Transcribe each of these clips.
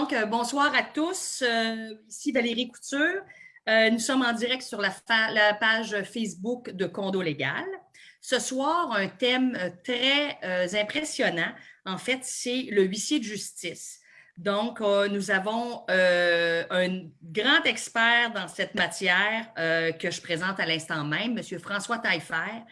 Donc, bonsoir à tous. Ici Valérie Couture. Nous sommes en direct sur la page Facebook de Condo Légal. Ce soir, un thème très impressionnant. En fait, c'est le huissier de justice. Donc, nous avons un grand expert dans cette matière que je présente à l'instant même, M. François Taillefer,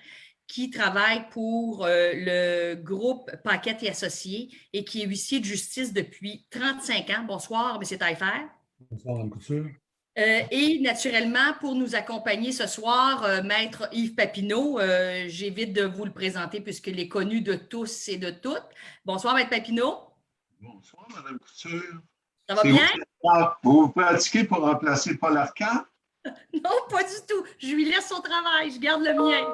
qui travaille pour le groupe Paquette et Associés et qui est huissier de justice depuis 35 ans. Bonsoir, M. Taillefer. Bonsoir, Mme Couture. Et naturellement, pour nous accompagner ce soir, Maître Yves Papineau, j'évite de vous le présenter puisqu'il est connu de tous et de toutes. Bonsoir, Maître Papineau. Bonsoir, Mme Couture. Ça va bien? Vous pratiquez pour remplacer Paul Arcand? Non, pas du tout. Je lui laisse son travail, je garde le mien.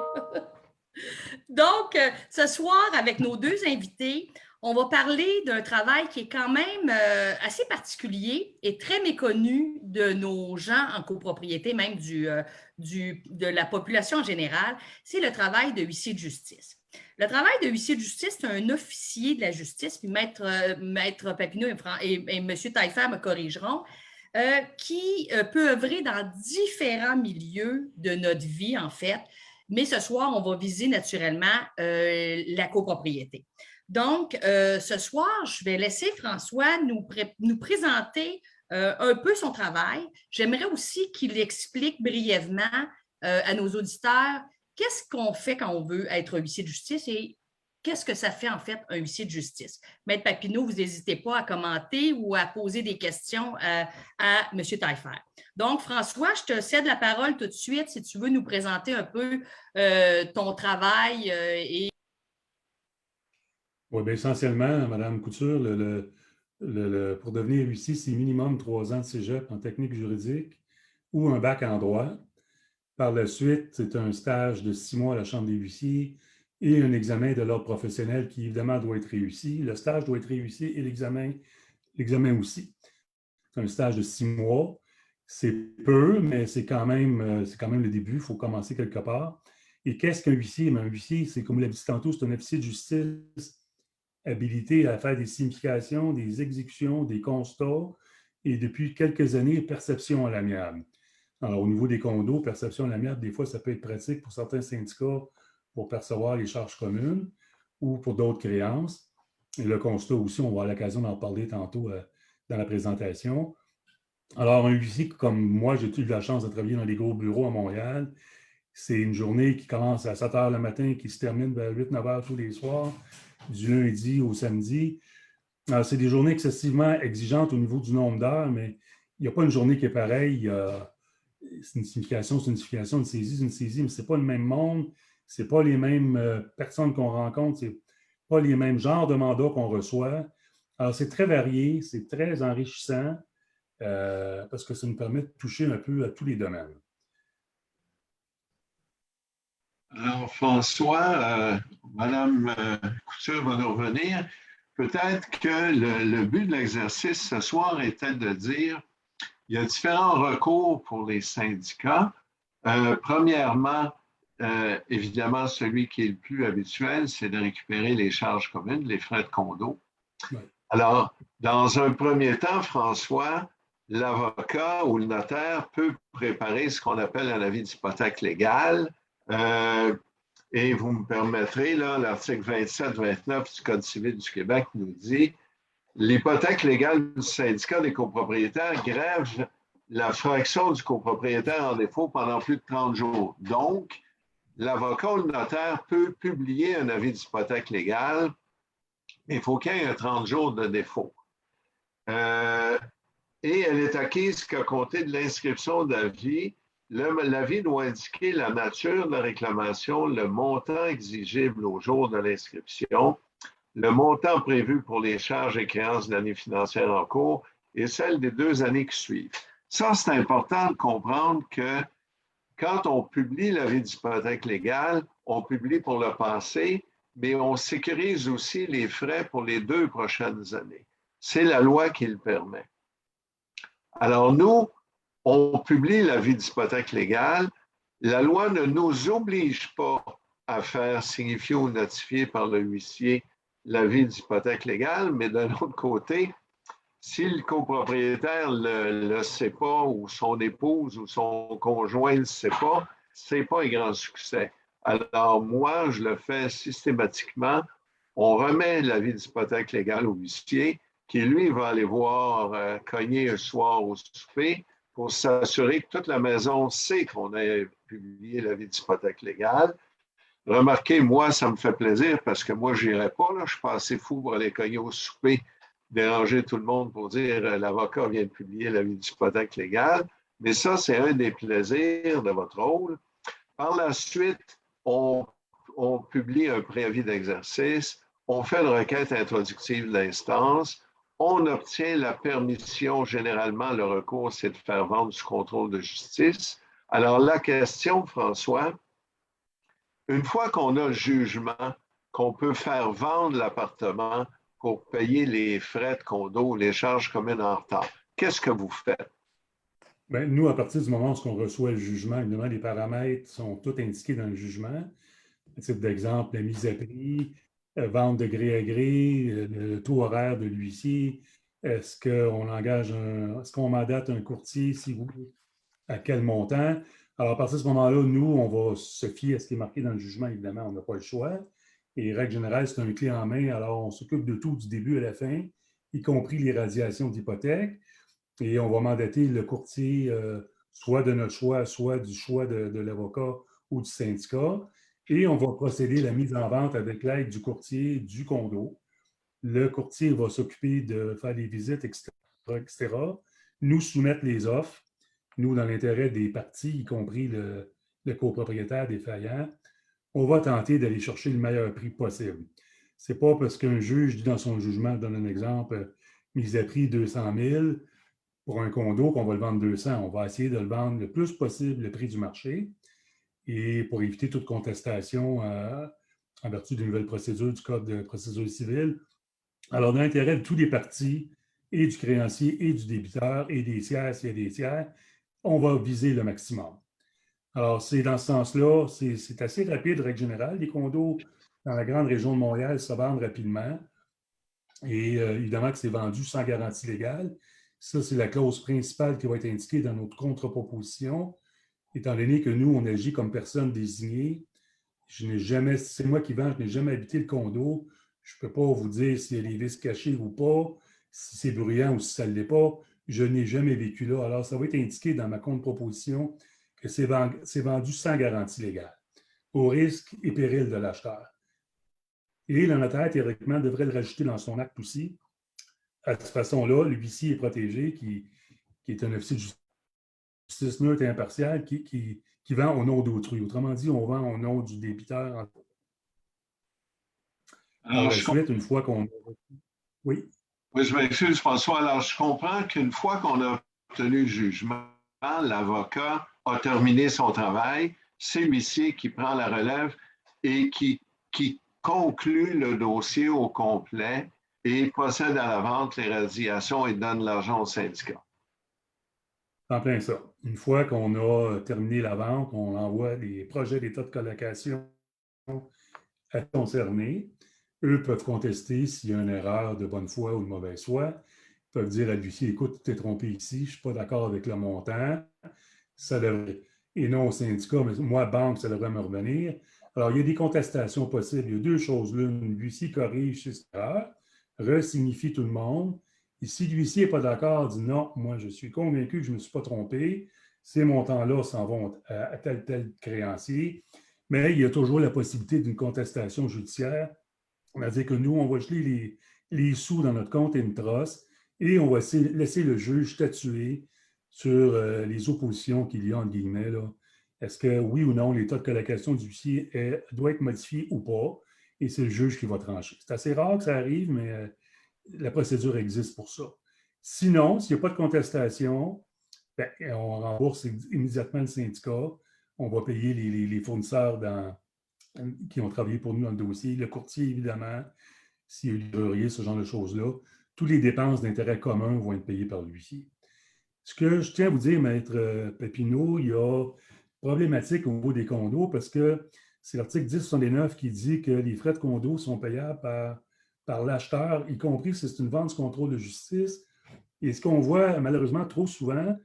Donc, ce soir, avec nos deux invités, on va parler d'un travail qui est quand même assez particulier et très méconnu de nos gens en copropriété, même de la population en général. C'est le travail de huissier de justice. Le travail de huissier de justice, c'est un officier de la justice, puis Maître Papineau et M. Taillefer me corrigeront, qui peut œuvrer dans différents milieux de notre vie, en fait. Mais ce soir, on va viser naturellement la copropriété. Donc, ce soir, je vais laisser François nous présenter un peu son travail. J'aimerais aussi qu'il explique brièvement à nos auditeurs qu'est-ce qu'on fait quand on veut être huissier de justice et qu'est-ce que ça fait en fait un huissier de justice. Maître Papineau, vous n'hésitez pas à commenter ou à poser des questions à M. Taillefer. Donc, François, je te cède la parole tout de suite si tu veux nous présenter un peu ton travail et... Oui, bien, essentiellement, Mme Couture, pour devenir huissier, c'est minimum 3 ans de cégep en technique juridique ou un bac en droit. Par la suite, c'est un stage de 6 mois à la Chambre des huissiers et un examen de l'ordre professionnel qui, évidemment, doit être réussi. Le stage doit être réussi et l'examen aussi. C'est un stage de 6 mois. C'est peu, mais c'est quand même le début. Il faut commencer quelque part. Et qu'est-ce qu'un huissier? Un huissier, c'est comme vous l'avez dit tantôt, c'est un officier de justice habilité à faire des significations, des exécutions, des constats et depuis quelques années, perception à l'amiable. Alors, au niveau des condos, perception à l'amiable, des fois, ça peut être pratique pour certains syndicats pour percevoir les charges communes ou pour d'autres créances. Et le constat aussi, on va avoir l'occasion d'en parler tantôt dans la présentation. Alors, un huissier, comme moi, j'ai eu la chance de travailler dans des gros bureaux à Montréal. C'est une journée qui commence à 7 h le matin et qui se termine vers 8-9 h tous les soirs, du lundi au samedi. Alors, c'est des journées excessivement exigeantes au niveau du nombre d'heures, mais il n'y a pas une journée qui est pareille. C'est une signification, une saisie, mais ce n'est pas le même monde, ce n'est pas les mêmes personnes qu'on rencontre, ce n'est pas les mêmes genres de mandats qu'on reçoit. Alors, c'est très varié, c'est très enrichissant parce que ça nous permet de toucher un peu à tous les domaines. Alors, François, Mme Couture va nous revenir. Peut-être que le but de l'exercice ce soir était de dire il y a différents recours pour les syndicats. Premièrement, évidemment, celui qui est le plus habituel, c'est de récupérer les charges communes, les frais de condo. Oui. Alors, dans un premier temps, François, l'avocat ou le notaire peut préparer ce qu'on appelle un avis d'hypothèque légale. Et vous me permettrez, là, l'article 27-29 du Code civil du Québec nous dit l'hypothèque légale du syndicat des copropriétaires grève la fraction du copropriétaire en défaut pendant plus de 30 jours. Donc, l'avocat ou le notaire peut publier un avis d'hypothèque légale, mais il faut qu'il y ait un 30 jours de défaut. Et elle est acquise qu'à compter de l'inscription d'avis. L'avis doit indiquer la nature de la réclamation, le montant exigible au jour de l'inscription, le montant prévu pour les charges et créances de l'année financière en cours et celle des 2 années qui suivent. Ça, c'est important de comprendre que quand on publie l'avis d'hypothèque légale, on publie pour le passé, mais on sécurise aussi les frais pour les 2 prochaines années. C'est la loi qui le permet. Alors, nous, on publie l'avis d'hypothèque légale. La loi ne nous oblige pas à faire signifier ou notifier par le huissier l'avis d'hypothèque légale, mais d'un autre côté, Si le copropriétaire ne le sait pas, ou son épouse ou son conjoint ne le sait pas, ce n'est pas un grand succès. Alors, moi, je le fais systématiquement. On remet l'avis d'hypothèque légale au huissier, qui, lui, va aller voir, cogner un soir au souper pour s'assurer que toute la maison sait qu'on a publié l'avis d'hypothèque légale. Remarquez, moi, ça me fait plaisir parce que moi, je n'irai pas. Là. Je ne suis pas assez fou pour aller cogner au souper, déranger tout le monde pour dire l'avocat vient de publier l'avis d'hypothèque légale. Mais ça, c'est un des plaisirs de votre rôle. Par la suite, on publie un préavis d'exercice, on fait une requête introductive d'instance, on obtient la permission, généralement, le recours, c'est de faire vendre sous contrôle de justice. Alors, la question, François, une fois qu'on a le jugement, qu'on peut faire vendre l'appartement pour payer les frais de condo, les charges communes en retard, qu'est-ce que vous faites? Bien, nous, à partir du moment où on reçoit le jugement, évidemment, les paramètres sont tous indiqués dans le jugement. À titre d'exemple, la mise à prix, vente de gré à gré, le taux horaire de l'huissier, est-ce qu'on mandate un courtier, si oui, à quel montant? Alors, à partir de ce moment-là, nous, on va se fier à ce qui est marqué dans le jugement, évidemment, on n'a pas le choix. Et règle générale, c'est un clé en main, alors on s'occupe de tout du début à la fin, y compris les radiations d'hypothèque. Et on va mandater le courtier, soit de notre choix, soit du choix de l'avocat ou du syndicat. Et on va procéder à la mise en vente avec l'aide du courtier du condo. Le courtier va s'occuper de faire les visites, etc. Nous soumettre les offres, nous, dans l'intérêt des parties, y compris le copropriétaire défaillant. On va tenter d'aller chercher le meilleur prix possible. Ce n'est pas parce qu'un juge dit dans son jugement, je donne un exemple, mise à prix 200 000 pour un condo qu'on va le vendre 200. On va essayer de le vendre le plus possible le prix du marché et pour éviter toute contestation en vertu d'une nouvelle procédure du Code de procédure civile. Alors, dans l'intérêt de tous les parties, et du créancier et du débiteur et des tiers, s'il y a des tiers, on va viser le maximum. Alors, c'est dans ce sens-là, c'est assez rapide, règle générale. Les condos dans la grande région de Montréal se vendent rapidement. Et évidemment que c'est vendu sans garantie légale. Ça, c'est la clause principale qui va être indiquée dans notre contre-proposition. Étant donné que nous, on agit comme personne désignée, c'est moi qui vends, je n'ai jamais habité le condo. Je ne peux pas vous dire s'il y a des vis cachées ou pas, si c'est bruyant ou si ça ne l'est pas. Je n'ai jamais vécu là. Alors, ça va être indiqué dans ma contre-proposition que c'est vendu sans garantie légale, au risque et péril de l'acheteur. Et le notaire, théoriquement, devrait le rajouter dans son acte aussi. À cette façon-là, l'huissier est protégé, qui est un officier de justice neutre et impartial, qui vend au nom d'autrui. Autrement dit, on vend au nom du débiteur. Alors, la suite, une fois qu'on... Oui. Oui, je m'excuse, François. Alors, je comprends qu'une fois qu'on a obtenu le jugement, l'avocat a terminé son travail, c'est l'huissier qui prend la relève et qui conclut le dossier au complet et procède à la vente, les radiations et donne l'argent au syndicat. En plein ça. Une fois qu'on a terminé la vente, on envoie les projets d'état de colocation à concernés. Eux peuvent contester s'il y a une erreur de bonne foi ou de mauvaise foi. Ils peuvent dire à l'huissier, écoute, tu t'es trompé ici, je ne suis pas d'accord avec le montant. Ça devrait, et non au syndicat, mais moi, banque, ça devrait me revenir. Alors, il y a des contestations possibles. Il y a deux choses. L'une, l'huissier corrige cette erreur, re-signifie tout le monde. Et si l'huissier n'est pas d'accord, dit non, moi, je suis convaincu que je ne me suis pas trompé, ces montants-là s'en vont à tel créancier. Mais il y a toujours la possibilité d'une contestation judiciaire. C'est-à-dire que nous, on va geler les sous dans notre compte Intros et on va laisser le juge statuer sur les oppositions qu'il y a, entre guillemets. Est-ce que oui ou non, l'état de colocation du huissier doit être modifié ou pas? Et c'est le juge qui va trancher. C'est assez rare que ça arrive, mais la procédure existe pour ça. Sinon, s'il n'y a pas de contestation, ben, on rembourse immédiatement le syndicat. On va payer les fournisseurs qui ont travaillé pour nous dans le dossier, le courtier, évidemment, s'il y a eu livrurier, ce genre de choses-là. Toutes les dépenses d'intérêt commun vont être payées par l'huissier. Ce que je tiens à vous dire, Maître Papineau, il y a problématique au niveau des condos parce que c'est l'article 1079 qui dit que les frais de condo sont payables par l'acheteur, y compris si c'est une vente sous contrôle de justice Et ce qu'on voit malheureusement trop souvent,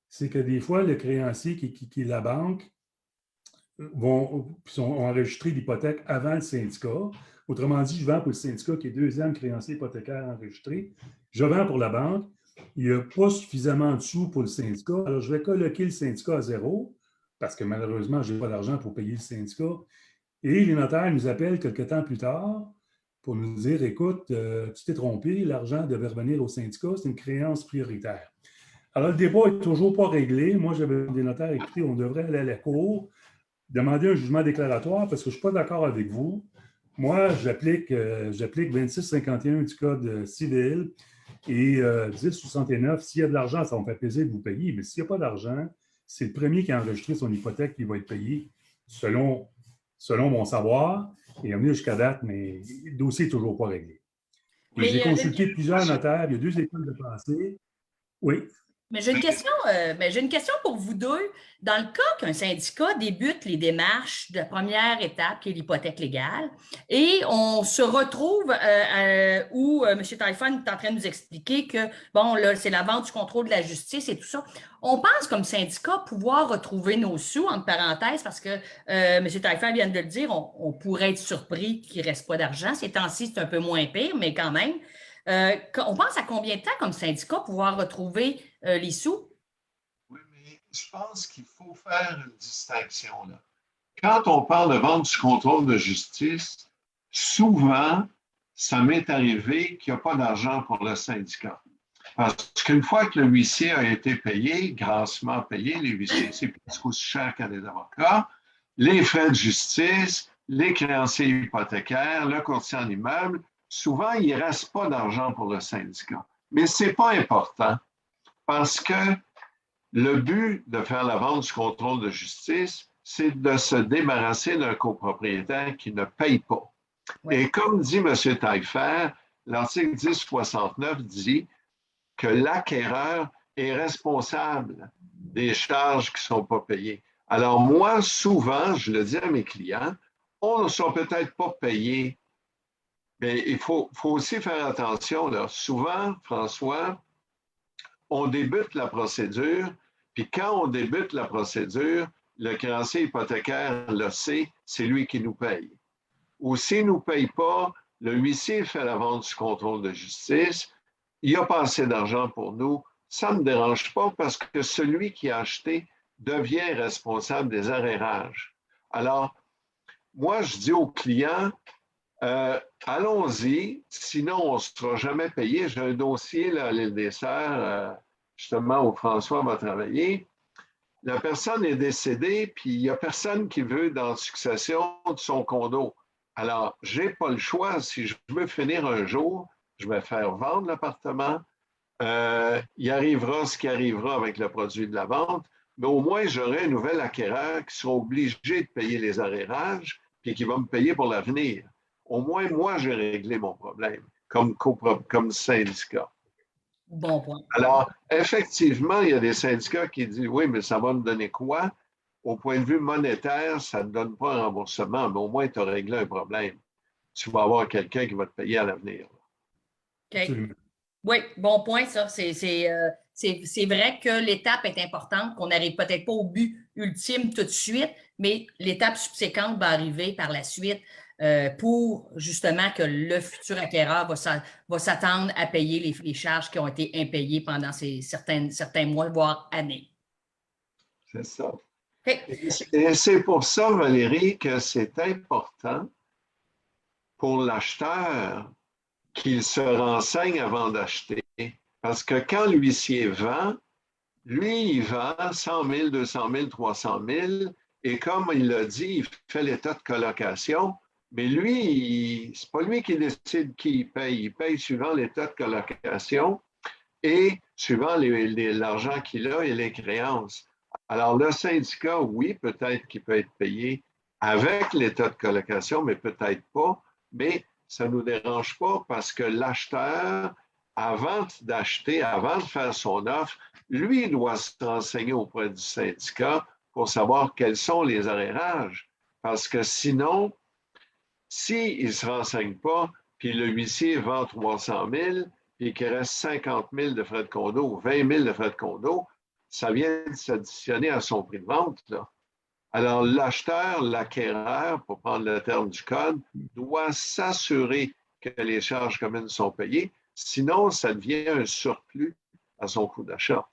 c'est que des fois, le créancier qui est la banque ont enregistré l'hypothèque avant le syndicat. Autrement dit, je vends pour le syndicat qui est deuxième créancier hypothécaire enregistré. Je vends pour la banque. Il n'y a pas suffisamment de sous pour le syndicat. Alors, je vais colloquer le syndicat à zéro parce que malheureusement, je n'ai pas d'argent pour payer le syndicat. Et les notaires nous appellent quelques temps plus tard pour nous dire, écoute, tu t'es trompé, l'argent devait revenir au syndicat, c'est une créance prioritaire. Alors, le débat n'est toujours pas réglé. Moi, j'avais des notaires, écoutez, on devrait aller à la cour, demander un jugement déclaratoire parce que je ne suis pas d'accord avec vous. Moi, j'applique 2651 du Code civil et 1069. S'il y a de l'argent, ça va me faire plaisir de vous payer, mais s'il n'y a pas d'argent, c'est le premier qui a enregistré son hypothèque qui va être payé selon mon savoir et amené jusqu'à date, mais le dossier n'est toujours pas réglé. J'ai consulté plusieurs notaires, il y a 2 écoles de pensée. Oui. Mais j'ai une question pour vous deux. Dans le cas qu'un syndicat débute les démarches de première étape, qui est l'hypothèque légale, et on se retrouve où M. Taillefer est en train de nous expliquer que, bon, là, c'est la vente du contrôle de la justice et tout ça. On pense comme syndicat pouvoir retrouver nos sous, entre parenthèses, parce que M. Taillefer vient de le dire, on pourrait être surpris qu'il ne reste pas d'argent. Ces temps-ci, c'est un peu moins pire, mais quand même. On pense à combien de temps comme syndicat pouvoir retrouver les sous? Oui, mais je pense qu'il faut faire une distinction là. Quand on parle de vente du contrôle de justice, souvent, ça m'est arrivé qu'il n'y a pas d'argent pour le syndicat. Parce qu'une fois que le huissier a été payé, grassement payé, les huissiers, c'est presque aussi cher qu'à des avocats, les frais de justice, les créanciers hypothécaires, le courtier en immeuble, souvent, il ne reste pas d'argent pour le syndicat. Mais ce n'est pas important parce que le but de faire la vente du contrôle de justice, c'est de se débarrasser d'un copropriétaire qui ne paye pas. Oui. Et comme dit M. Taillefer, l'article 1069 dit que l'acquéreur est responsable des charges qui ne sont pas payées. Alors moi, souvent, je le dis à mes clients, on ne sont peut-être pas payés. Mais il faut aussi faire attention. Là. Souvent, François, on débute la procédure, puis quand on débute la procédure, le créancier hypothécaire le sait, c'est lui qui nous paye. Ou s'il ne nous paye pas, le huissier fait la vente du contrôle de justice, il n'y a pas assez d'argent pour nous, ça ne me dérange pas parce que celui qui a acheté devient responsable des arrérages. Alors, moi, je dis aux clients, allons-y, sinon on ne sera jamais payé. J'ai un dossier là, à l'île des Sœurs, justement où François va travailler. La personne est décédée, puis il n'y a personne qui veut dans succession de son condo. Alors, je n'ai pas le choix. Si je veux finir un jour, je vais faire vendre l'appartement. Il arrivera ce qui arrivera avec le produit de la vente, mais au moins j'aurai un nouvel acquéreur qui sera obligé de payer les arrérages, puis qui va me payer pour l'avenir. Au moins, moi, j'ai réglé mon problème comme syndicat. Bon point. Alors, effectivement, il y a des syndicats qui disent, oui, mais ça va me donner quoi? Au point de vue monétaire, ça ne donne pas un remboursement, mais au moins, tu as réglé un problème. Tu vas avoir quelqu'un qui va te payer à l'avenir. OK. Oui, bon point, ça. C'est vrai que l'étape est importante, qu'on n'arrive peut-être pas au but ultime tout de suite, mais l'étape subséquente va arriver par la suite pour justement que le futur acquéreur va s'attendre à payer les charges qui ont été impayées pendant certains mois, voire années. C'est ça. Okay. Et c'est pour ça, Valérie, que c'est important pour l'acheteur qu'il se renseigne avant d'acheter. Parce que quand l'huissier vend, lui, il vend 100 000, 200 000, 300 000, et comme il l'a dit, il fait l'état de colocation, mais lui, c'est pas lui qui décide qui il paye suivant l'état de colocation et suivant l'argent qu'il a et les créances. Alors, le syndicat, oui, peut-être qu'il peut être payé avec l'état de colocation, mais peut-être pas, mais ça ne nous dérange pas parce que l'acheteur, avant d'acheter, avant de faire son offre, lui doit se renseigner auprès du syndicat pour savoir quels sont les arrérages. Parce que sinon, s'il ne se renseigne pas, puis le huissier vend 300 000, puis puis qu'il reste 50 000 de frais de condo ou 20 000 de frais de condo, ça vient de s'additionner à son prix de vente, là. Alors, l'acheteur, l'acquéreur, pour prendre le terme du code, doit s'assurer que les charges communes sont payées. Sinon, ça devient un surplus à son coût d'achat.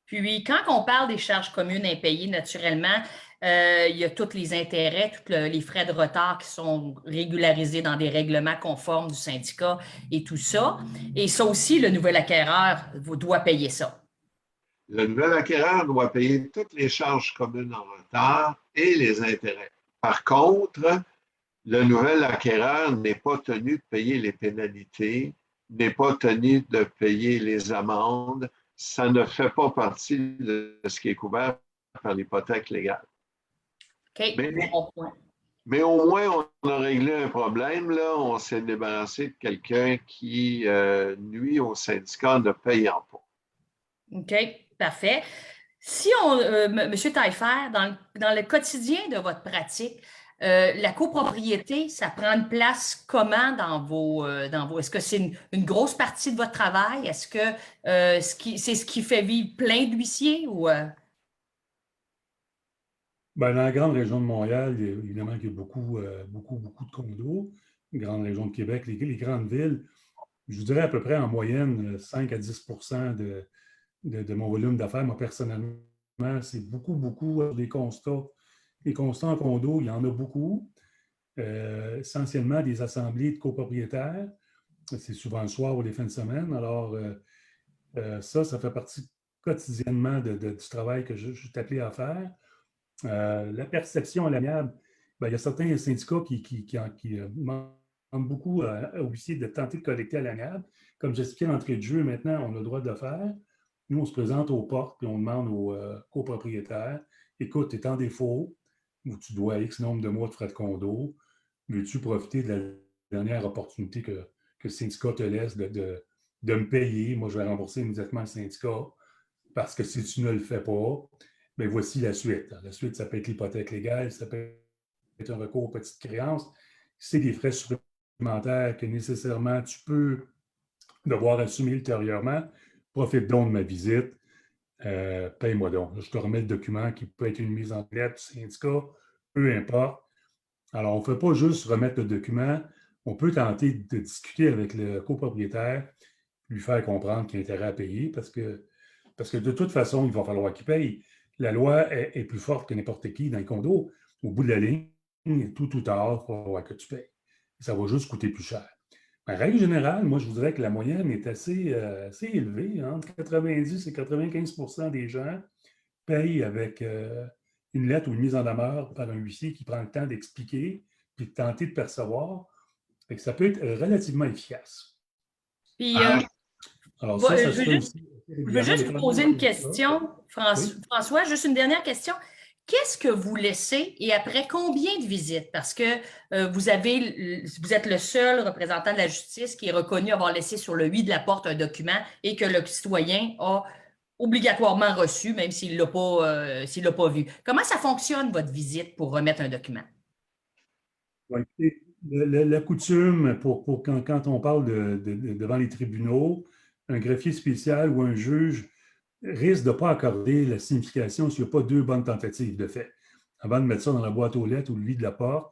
Puis, quand on parle des charges communes impayées, naturellement, il y a tous les intérêts, tous les frais de retard qui sont régularisés dans des règlements conformes du syndicat et tout ça. Et ça aussi, le nouvel acquéreur doit payer ça. Le nouvel acquéreur doit payer toutes les charges communes en retard et les intérêts. Par contre, le nouvel acquéreur n'est pas tenu de payer les pénalités, n'est pas tenu de payer les amendes. Ça ne fait pas partie de ce qui est couvert par l'hypothèque légale. OK, bon point. Mais au moins, on a réglé un problème, là. On s'est débarrassé de quelqu'un qui nuit au syndicat ne payant pas. OK, parfait. Si M. Taillefer, dans le quotidien de votre pratique, la copropriété, ça prend une place comment dans vos est-ce que c'est une grosse partie de votre travail? Est-ce que c'est ce qui fait vivre plein d'huissiers ou Dans la grande région de Montréal, évidemment qu'il y a beaucoup de condos. Grande région de Québec, les grandes villes, je vous dirais à peu près en moyenne 5 à 10 de mon volume d'affaires. Moi, personnellement, c'est beaucoup des constats. Les constats en condo, il y en a beaucoup. Essentiellement des assemblées de copropriétaires. C'est souvent le soir ou les fins de semaine. Alors, ça fait partie quotidiennement du travail que je suis appelé à faire. La perception à l'amiable, il y a certains syndicats qui demandent beaucoup aux huissiers de tenter de collecter à l'amiable. Comme j'expliquais l'entrée de jeu, maintenant, on a le droit de le faire. Nous, on se présente aux portes et on demande aux copropriétaires, écoute, tu es en défaut ou tu dois X nombre de mois de frais de condo, veux-tu profiter de la dernière opportunité que le syndicat te laisse de me payer? Moi, je vais rembourser immédiatement le syndicat parce que si tu ne le fais pas, bien, voici la suite. La suite, ça peut être l'hypothèque légale, ça peut être un recours aux petites créances. C'est des frais supplémentaires que nécessairement tu peux devoir assumer ultérieurement. Profite donc de ma visite. Paye-moi donc. Je te remets le document qui peut être une mise en lettre du syndicat, peu importe. Alors, on ne fait pas juste remettre le document. On peut tenter de discuter avec le copropriétaire, lui faire comprendre qu'il y a intérêt à payer parce que de toute façon, il va falloir qu'il paye. La loi est plus forte que n'importe qui dans les condos. Au bout de la ligne, tout ou tard, il va falloir que tu payes. Ça va juste coûter plus cher. En règle générale, moi, je vous dirais que la moyenne est assez élevée. Entre 90 et 95 des gens payent avec une lettre ou une mise en demeure par un huissier qui prend le temps d'expliquer puis de tenter de percevoir. Fait que ça peut être relativement efficace. Puis, alors ça se fait aussi. Je veux juste vous poser une question, François, juste une dernière question. Qu'est-ce que vous laissez et après combien de visites? Parce que vous êtes le seul représentant de la justice qui est reconnu avoir laissé sur le huis de la porte un document et que le citoyen a obligatoirement reçu, même s'il ne l'a pas vu. Comment ça fonctionne, votre visite, pour remettre un document? La coutume pour quand on parle devant les tribunaux, un greffier spécial ou un juge risque de ne pas accorder la signification s'il n'y a pas deux bonnes tentatives de fait. Avant de mettre ça dans la boîte aux lettres ou le lit de la porte,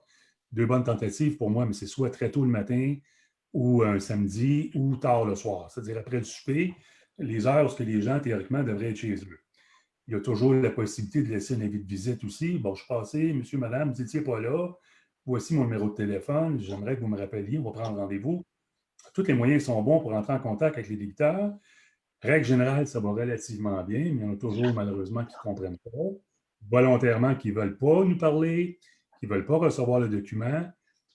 deux bonnes tentatives pour moi, mais c'est soit très tôt le matin ou un samedi ou tard le soir, c'est-à-dire après le souper, les heures où les gens, théoriquement, devraient être chez eux. Il y a toujours la possibilité de laisser un avis de visite aussi. Bon, je suis passé, monsieur, madame, vous n'étiez pas là, voici mon numéro de téléphone, j'aimerais que vous me rappeliez, on va prendre rendez-vous. Tous les moyens sont bons pour entrer en contact avec les débiteurs. Règle générale, ça va relativement bien, mais il y en a toujours, malheureusement, qui ne comprennent pas, volontairement, qui ne veulent pas nous parler, qui ne veulent pas recevoir le document.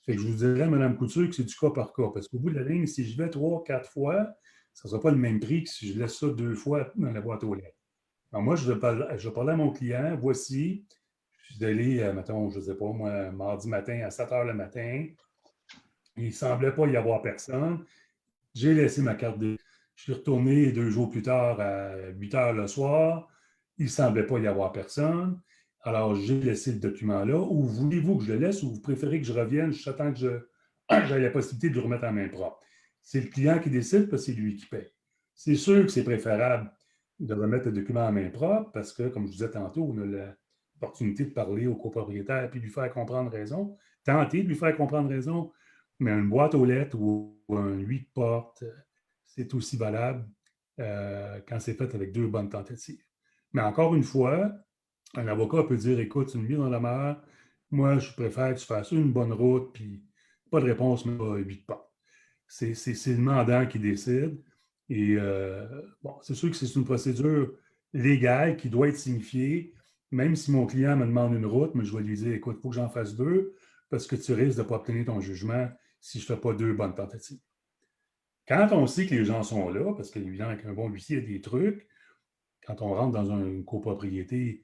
Fait que je vous dirais, Mme Couture, que c'est du cas par cas, parce qu'au bout de la ligne, si je vais 3, 4 fois, ça ne sera pas le même prix que si je laisse ça 2 fois dans la boîte aux lettres. Alors moi, je vais parler à mon client, voici, je suis allé, mettons, je ne sais pas, moi, mardi matin à 7 h le matin, il ne semblait pas y avoir personne. J'ai laissé ma carte de... Je suis retourné 2 jours plus tard à 8 h le soir. Il ne semblait pas y avoir personne. Alors, j'ai laissé le document là. Ou voulez-vous que je le laisse ou vous préférez que je revienne? J'attends que j'aie la possibilité de le remettre en main propre. c'est le client qui décide parce que c'est lui qui paye. C'est sûr que c'est préférable de remettre le document en main propre parce que, comme je vous disais tantôt, on a l'opportunité de parler au copropriétaire puis de lui faire comprendre raison, tenter de lui faire comprendre raison, mais une boîte aux lettres ou un 8 portes, c'est aussi valable quand c'est fait avec 2 bonnes tentatives. Mais encore une fois, un avocat peut dire, écoute, une mise en demeure, moi, je préfère que tu fasses une bonne route, puis pas de réponse, mais pas 8 portes. C'est le mandant qui décide. Et bon, c'est sûr que c'est une procédure légale qui doit être signifiée. Même si mon client me demande une route, mais je vais lui dire, écoute, il faut que j'en fasse 2 parce que tu risques de ne pas obtenir ton jugement si je ne fais pas 2 bonnes tentatives. Quand on sait que les gens sont là, parce qu'évidemment, avec un bon huissier, il y a des trucs, quand on rentre dans une copropriété,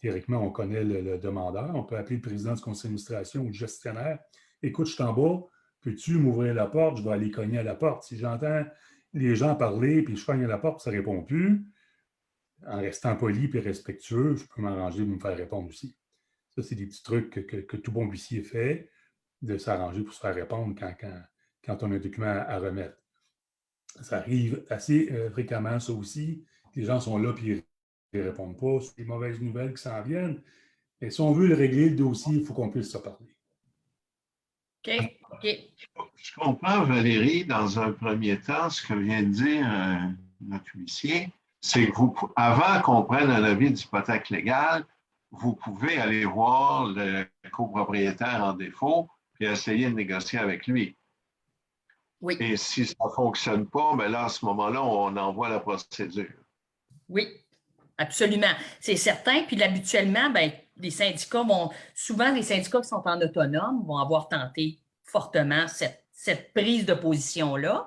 théoriquement, on connaît le demandeur, on peut appeler le président du conseil d'administration ou le gestionnaire. Écoute, je suis en bas, peux-tu m'ouvrir la porte? Je vais aller cogner à la porte. Si j'entends les gens parler, puis je cogne à la porte, ça ne répond plus, en restant poli et respectueux, je peux m'arranger de me faire répondre aussi. Ça, c'est des petits trucs que tout bon huissier fait, de s'arranger pour se faire répondre quand on a un document à remettre. Ça arrive assez fréquemment, ça aussi. Les gens sont là et ils ne répondent pas. C'est des mauvaises nouvelles qui s'en viennent. Et si on veut le régler, le dossier, il faut qu'on puisse se parler. OK. Je comprends, Valérie, dans un premier temps, ce que vient de dire notre huissier, c'est que avant qu'on prenne un avis d'hypothèque légale, vous pouvez aller voir le copropriétaire en défaut et essayer de négocier avec lui. Oui. Et si ça ne fonctionne pas, bien là, à ce moment-là, on envoie la procédure. Oui, absolument. C'est certain. Puis habituellement, ben, les syndicats souvent les syndicats qui sont en autonome vont avoir tenté fortement cette prise de position-là.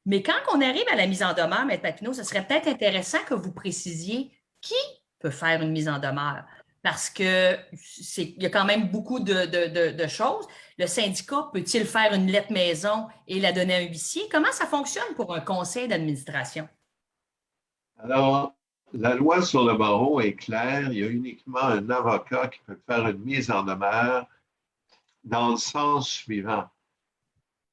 Mais quand on arrive à la mise en demeure, M. Papineau, ce serait peut-être intéressant que vous précisiez qui peut faire une mise en demeure. Parce qu'il y a quand même beaucoup de choses. Le syndicat peut-il faire une lettre maison et la donner à un huissier? Comment ça fonctionne pour un conseil d'administration? Alors, la loi sur le barreau est claire. Il y a uniquement un avocat qui peut faire une mise en demeure dans le sens suivant.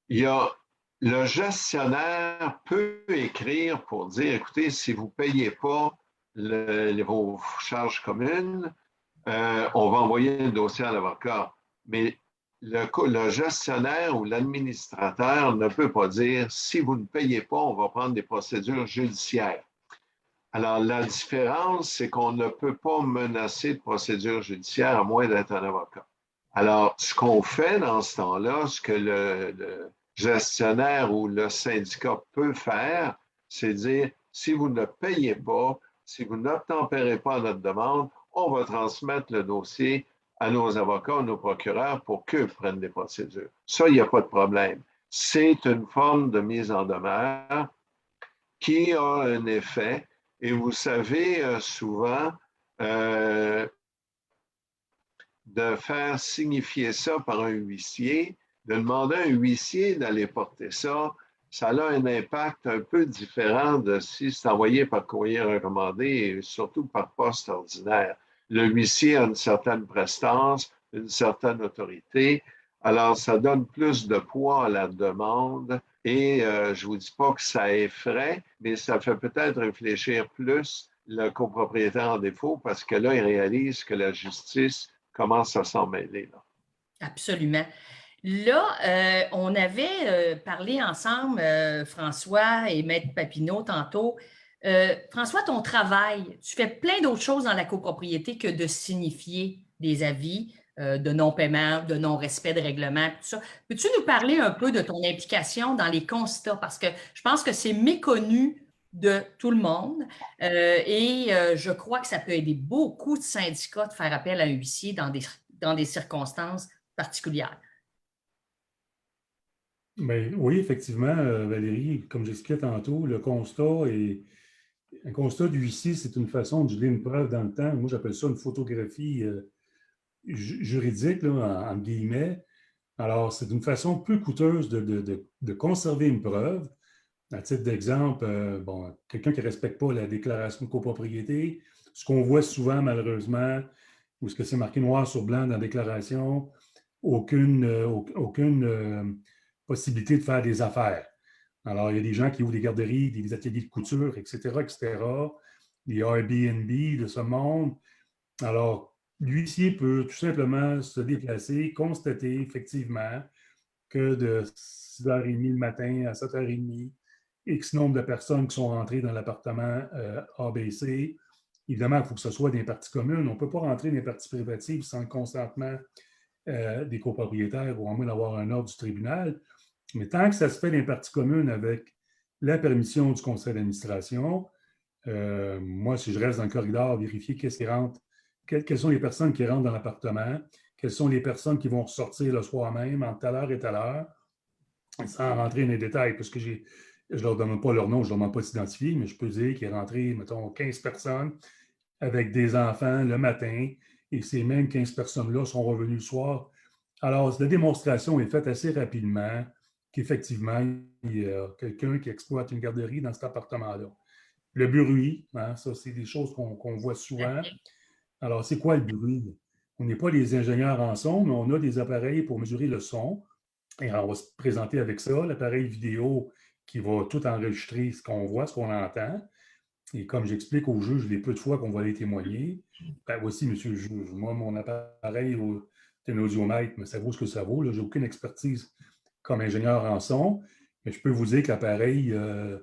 Le gestionnaire peut écrire pour dire, écoutez, si vous ne payez pas vos charges communes, on va envoyer un dossier à l'avocat. Mais le gestionnaire ou l'administrateur ne peut pas dire, si vous ne payez pas, on va prendre des procédures judiciaires. Alors, la différence, c'est qu'on ne peut pas menacer de procédure judiciaire à moins d'être un avocat. Alors, ce qu'on fait dans ce temps-là, ce que le gestionnaire ou le syndicat peut faire, c'est dire, si vous ne payez pas, si vous n'obtempérez pas à notre demande, on va transmettre le dossier à nos avocats, à nos procureurs pour qu'eux prennent des procédures. Ça, il n'y a pas de problème. C'est une forme de mise en demeure qui a un effet. Et vous savez, souvent, de faire signifier ça par un huissier, de demander à un huissier d'aller porter ça, ça a un impact un peu différent de si c'est envoyé par courrier recommandé et surtout par poste ordinaire. Le huissier a une certaine prestance, une certaine autorité, alors ça donne plus de poids à la demande et je ne vous dis pas que ça effraie, mais ça fait peut-être réfléchir plus le copropriétaire en défaut parce que là, il réalise que la justice commence à s'en mêler. Là. Absolument. Là, on avait parlé ensemble, François et Maître Papineau, tantôt. François, ton travail, tu fais plein d'autres choses dans la copropriété que de signifier des avis de non-paiement, de non-respect de règlement, tout ça. Peux-tu nous parler un peu de ton implication dans les constats? Parce que je pense que c'est méconnu de tout le monde et je crois que ça peut aider beaucoup de syndicats de faire appel à un huissier dans des circonstances particulières. Bien, oui, effectivement, Valérie, comme j'expliquais tantôt, un constat d'huissier, c'est une façon de geler une preuve dans le temps. Moi, j'appelle ça une photographie juridique, là, en guillemets. Alors, c'est une façon peu coûteuse de conserver une preuve. À titre d'exemple, quelqu'un qui ne respecte pas la déclaration de copropriété, ce qu'on voit souvent, malheureusement, ou ce que c'est marqué noir sur blanc dans la déclaration, aucune possibilité de faire des affaires. Alors, il y a des gens qui ouvrent des garderies, des ateliers de couture, etc., etc., des Airbnb de ce monde. Alors, l'huissier peut tout simplement se déplacer, constater effectivement que de 6h30 le matin à 7h30, X nombre de personnes qui sont rentrées dans l'appartement ABC. Évidemment, il faut que ce soit des parties communes. On ne peut pas rentrer dans les parties privatives sans le consentement des copropriétaires ou à moins d'avoir un ordre du tribunal. Mais tant que ça se fait dans les parties communes avec la permission du conseil d'administration, moi, si je reste dans le corridor, vérifier qu'est-ce qui rentre, quelles sont les personnes qui rentrent dans l'appartement, quelles sont les personnes qui vont ressortir le soir même, entre telle heure et telle heure, sans rentrer dans les détails, parce que je ne leur demande pas leur nom, je ne leur demande pas de s'identifier, mais je peux dire qu'il est rentré, mettons, 15 personnes avec des enfants le matin, et ces mêmes 15 personnes-là sont revenues le soir. Alors, la démonstration est faite assez rapidement qu'effectivement, il y a quelqu'un qui exploite une garderie dans cet appartement-là. Le bruit, hein, ça, c'est des choses qu'on voit souvent. Alors, c'est quoi le bruit? On n'est pas des ingénieurs en son, mais on a des appareils pour mesurer le son. Et alors, on va se présenter avec ça, l'appareil vidéo qui va tout enregistrer ce qu'on voit, ce qu'on entend. Et comme j'explique au juge les peu de fois qu'on va aller témoigner, ben voici, monsieur le juge, moi, mon appareil c'est un audiomètre, mais ça vaut ce que ça vaut. Je n'ai aucune expertise comme ingénieur en son, mais je peux vous dire que l'appareil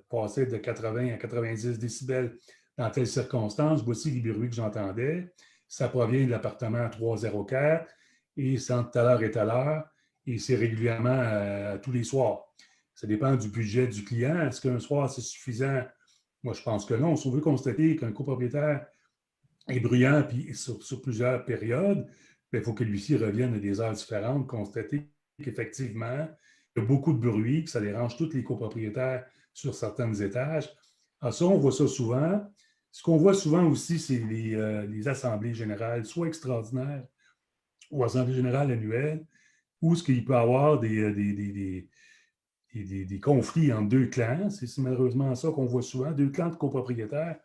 passait de 80 à 90 décibels dans telles circonstances. Voici les bruits que j'entendais. Ça provient de l'appartement 304 et c'est entre telle heure et telle heure et c'est régulièrement tous les soirs. Ça dépend du budget du client. Est-ce qu'un soir, c'est suffisant? Moi, je pense que non. Si on veut constater qu'un copropriétaire est bruyant puis sur plusieurs périodes, il faut que l'huissier revienne à des heures différentes, constater qu'effectivement, il y a beaucoup de bruit, que ça dérange tous les copropriétaires sur certains étages. Alors ça, on voit ça souvent. Ce qu'on voit souvent aussi, c'est les assemblées générales, soit extraordinaires ou assemblées générales annuelles, où ce qu'il peut y avoir des conflits entre deux clans. C'est malheureusement ça qu'on voit souvent, deux clans de copropriétaires.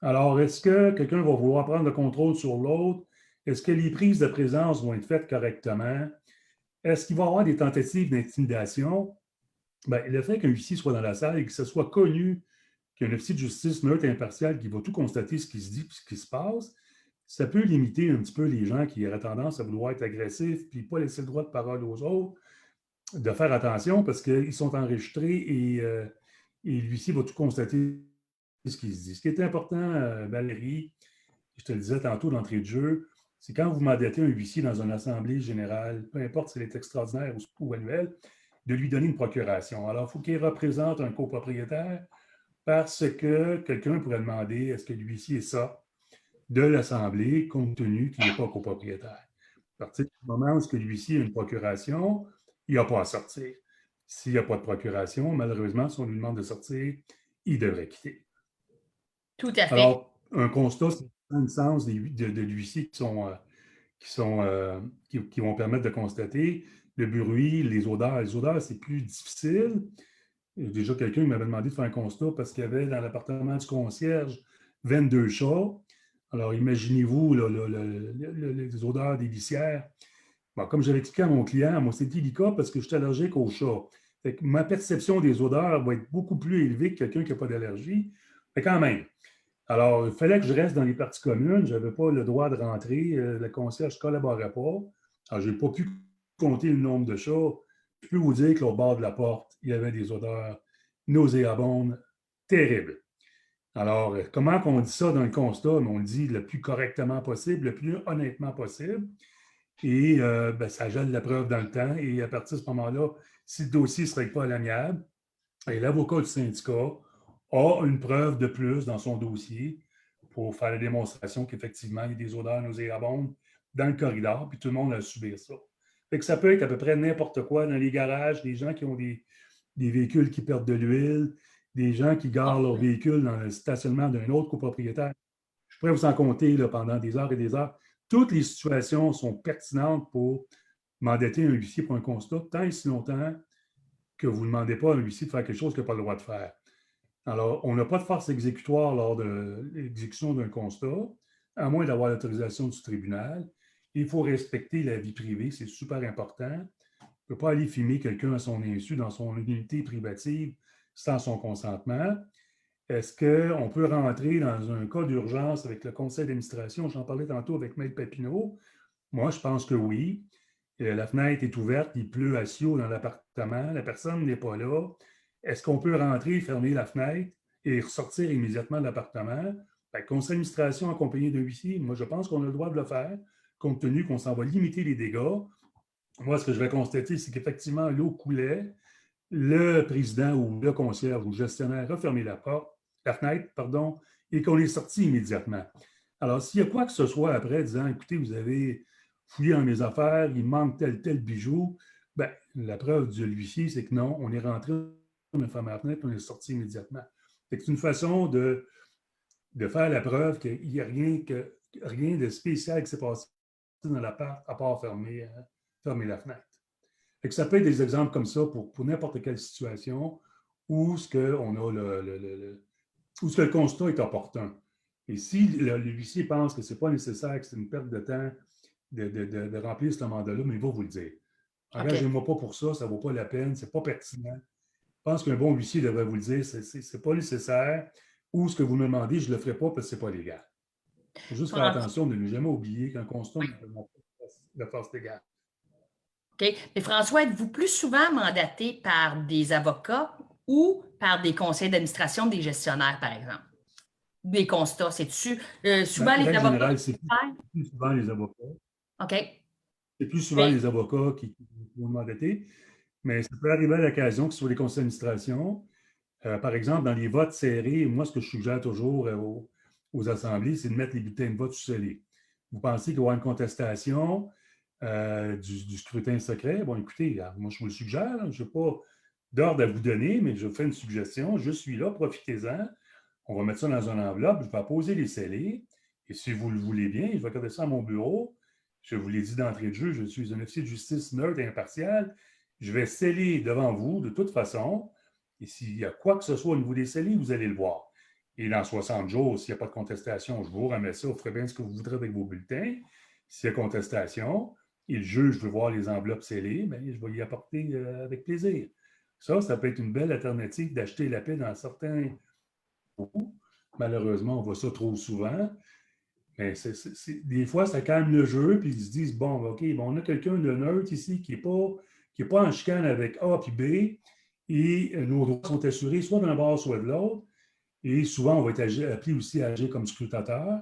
Alors, est-ce que quelqu'un va vouloir prendre le contrôle sur l'autre? Est-ce que les prises de présence vont être faites correctement? Est-ce qu'il va y avoir des tentatives d'intimidation? Bien, le fait qu'un huissier soit dans la salle et que ce soit connu qu'il y a un officier de justice neutre et impartial qui va tout constater ce qui se dit et ce qui se passe, ça peut limiter un petit peu les gens qui auraient tendance à vouloir être agressifs puis pas laisser le droit de parole aux autres, de faire attention parce qu'ils sont enregistrés et l'huissier va tout constater ce qui se dit. Ce qui est important, Valérie, je te le disais tantôt d'entrée de jeu, c'est quand vous mandatez un huissier dans une assemblée générale, peu importe si elle est extraordinaire ou annuelle, de lui donner une procuration. Alors, il faut qu'il représente un copropriétaire parce que quelqu'un pourrait demander est-ce que l'huissier sort de l'assemblée compte tenu qu'il n'est pas copropriétaire. À partir du moment où l'huissier a une procuration, il n'a pas à sortir. S'il n'y a pas de procuration, malheureusement, si on lui demande de sortir, il devrait quitter. Tout à fait. Alors, un constat, c'est le sens de l'huissier qui vont permettre de constater le bruit, les odeurs. Les odeurs, c'est plus difficile. Déjà, quelqu'un m'avait demandé de faire un constat parce qu'il y avait dans l'appartement du concierge 22 chats. Alors, imaginez-vous les odeurs des litières. Bon, comme j'avais expliqué à mon client, moi, c'est délicat parce que je suis allergique aux chats. Fait que ma perception des odeurs va être beaucoup plus élevée que quelqu'un qui n'a pas d'allergie. Mais quand même. Alors, il fallait que je reste dans les parties communes. Je n'avais pas le droit de rentrer. Le concierge ne collaborait pas. Alors, je n'ai pas pu compter le nombre de chats. Je peux vous dire qu'au bord de la porte, il y avait des odeurs nauséabondes, terribles. Alors, comment on dit ça dans le constat? On le dit le plus correctement possible, le plus honnêtement possible. Et ça gèle la preuve dans le temps. Et à partir de ce moment-là, si le dossier ne se règle pas à l'amiable, et l'avocat du syndicat a une preuve de plus dans son dossier pour faire la démonstration qu'effectivement, il y a des odeurs nauséabondes dans le corridor, puis tout le monde a à subir ça. Fait que ça peut être à peu près n'importe quoi dans les garages, des gens qui ont des véhicules qui perdent de l'huile, des gens qui garent leur véhicule dans le stationnement d'un autre copropriétaire. Je pourrais vous en compter là, pendant des heures et des heures. Toutes les situations sont pertinentes pour mandater un huissier pour un constat, tant et si longtemps que vous ne demandez pas à un huissier de faire quelque chose qu'il n'a pas le droit de faire. Alors, on n'a pas de force exécutoire lors de l'exécution d'un constat, à moins d'avoir l'autorisation du tribunal. Il faut respecter la vie privée, c'est super important. On ne peut pas aller filmer quelqu'un à son insu dans son unité privative sans son consentement. Est-ce qu'on peut rentrer dans un cas d'urgence avec le conseil d'administration? J'en parlais tantôt avec Maître Papineau. Moi, je pense que oui. La fenêtre est ouverte, il pleut à Sio dans l'appartement, la personne n'est pas là. Est-ce qu'on peut rentrer, fermer la fenêtre et ressortir immédiatement de l'appartement? Le conseil d'administration accompagné d'un huissier, moi, je pense qu'on a le droit de le faire, compte tenu qu'on s'en va limiter les dégâts. Moi, ce que je vais constater, c'est qu'effectivement, l'eau coulait. Le président ou le concierge ou le gestionnaire a fermé la fenêtre, et qu'on est sorti immédiatement. Alors, s'il y a quoi que ce soit après, disant, écoutez, vous avez fouillé dans mes affaires, il manque tel bijou, bien, la preuve de l'huissier, c'est que non, on est rentré, on a fermé la fenêtre, on est sorti immédiatement. C'est une façon de faire la preuve qu'il n'y a rien de spécial qui s'est passé dans l'appart à part fermer la fenêtre. Fait que ça peut être des exemples comme ça pour n'importe quelle situation où ce que le constat est opportun. Et si l'huissier pense que ce n'est pas nécessaire, que c'est une perte de temps de remplir ce mandat-là, mais il va vous le dire. Engagez-moi pas pour ça, ça ne vaut pas la peine, ce n'est pas pertinent. Je pense qu'un bon huissier devrait vous le dire, ce n'est pas nécessaire, ou ce que vous me demandez, je ne le ferai pas parce que ce n'est pas légal. Il faut juste faire attention de ne jamais oublier qu'un constat ne peut pas de force légale. OK. Mais François, êtes-vous plus souvent mandaté par des avocats ou par des conseils d'administration des gestionnaires, par exemple? Des constats, c'est-tu souvent les avocats? Général, c'est plus souvent les avocats. OK. C'est plus souvent les avocats qui vont mandater, mais ça peut arriver à l'occasion que ce soit les conseils d'administration. Par exemple, dans les votes serrés, moi, ce que je suggère toujours aux assemblées, c'est de mettre les bulletins de vote scellés. Vous pensez qu'il y aura une contestation du scrutin secret? Bon, écoutez, moi, je vous le suggère. Je n'ai pas d'ordre à vous donner, mais je vous fais une suggestion. Je suis là, profitez-en. On va mettre ça dans une enveloppe. Je vais poser les scellés. Et si vous le voulez bien, je vais garder ça à mon bureau. Je vous l'ai dit d'entrée de jeu, je suis un officier de justice neutre et impartial. Je vais sceller devant vous de toute façon. Et s'il y a quoi que ce soit au niveau des scellés, vous allez le voir. Et dans 60 jours, s'il n'y a pas de contestation, je vous remets ça. Vous ferez bien ce que vous voudrez avec vos bulletins. S'il y a contestation et le juge veut voir les enveloppes scellées, bien, je vais y apporter avec plaisir. Ça peut être une belle alternative d'acheter la paix dans certains. Malheureusement, on voit ça trop souvent. Mais des fois, ça calme le jeu, puis ils se disent, bon, OK, bon, on a quelqu'un de neutre ici qui n'est pas en chicane avec A puis B, et nos droits sont assurés soit d'un bord, soit de l'autre. Et souvent, on va être appelé aussi à agir comme scrutateur.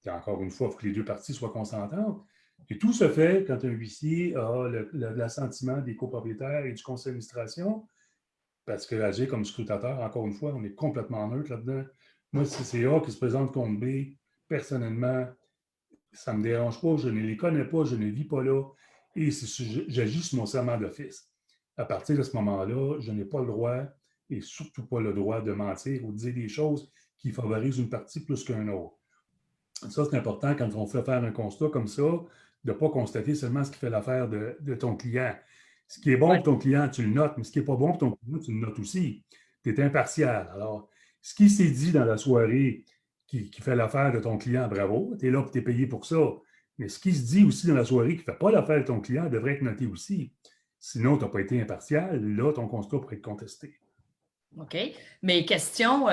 Et encore une fois, il faut que les deux parties soient consentantes. Et tout se fait quand un huissier a l'assentiment des copropriétaires et du conseil d'administration, parce que agir comme scrutateur, encore une fois, on est complètement neutre là-dedans. Moi, si c'est A qui se présente contre B, personnellement, ça ne me dérange pas, je ne les connais pas, je ne vis pas là, et j'agis sur mon serment d'office. À partir de ce moment-là, je n'ai pas le droit, et surtout pas le droit de mentir ou de dire des choses qui favorisent une partie plus qu'un autre. Ça, c'est important quand on fait faire un constat comme ça, de ne pas constater seulement ce qui fait l'affaire de ton client. Ce qui est bon pour ton client, tu le notes, mais ce qui n'est pas bon pour ton client, tu le notes aussi. Tu es impartial. Alors, ce qui s'est dit dans la soirée qui fait l'affaire de ton client, bravo, tu es là pour t'es payé pour ça. Mais ce qui se dit aussi dans la soirée qui ne fait pas l'affaire de ton client devrait être noté aussi. Sinon, tu n'as pas été impartial. Là, ton constat pourrait être contesté. OK. Mais question,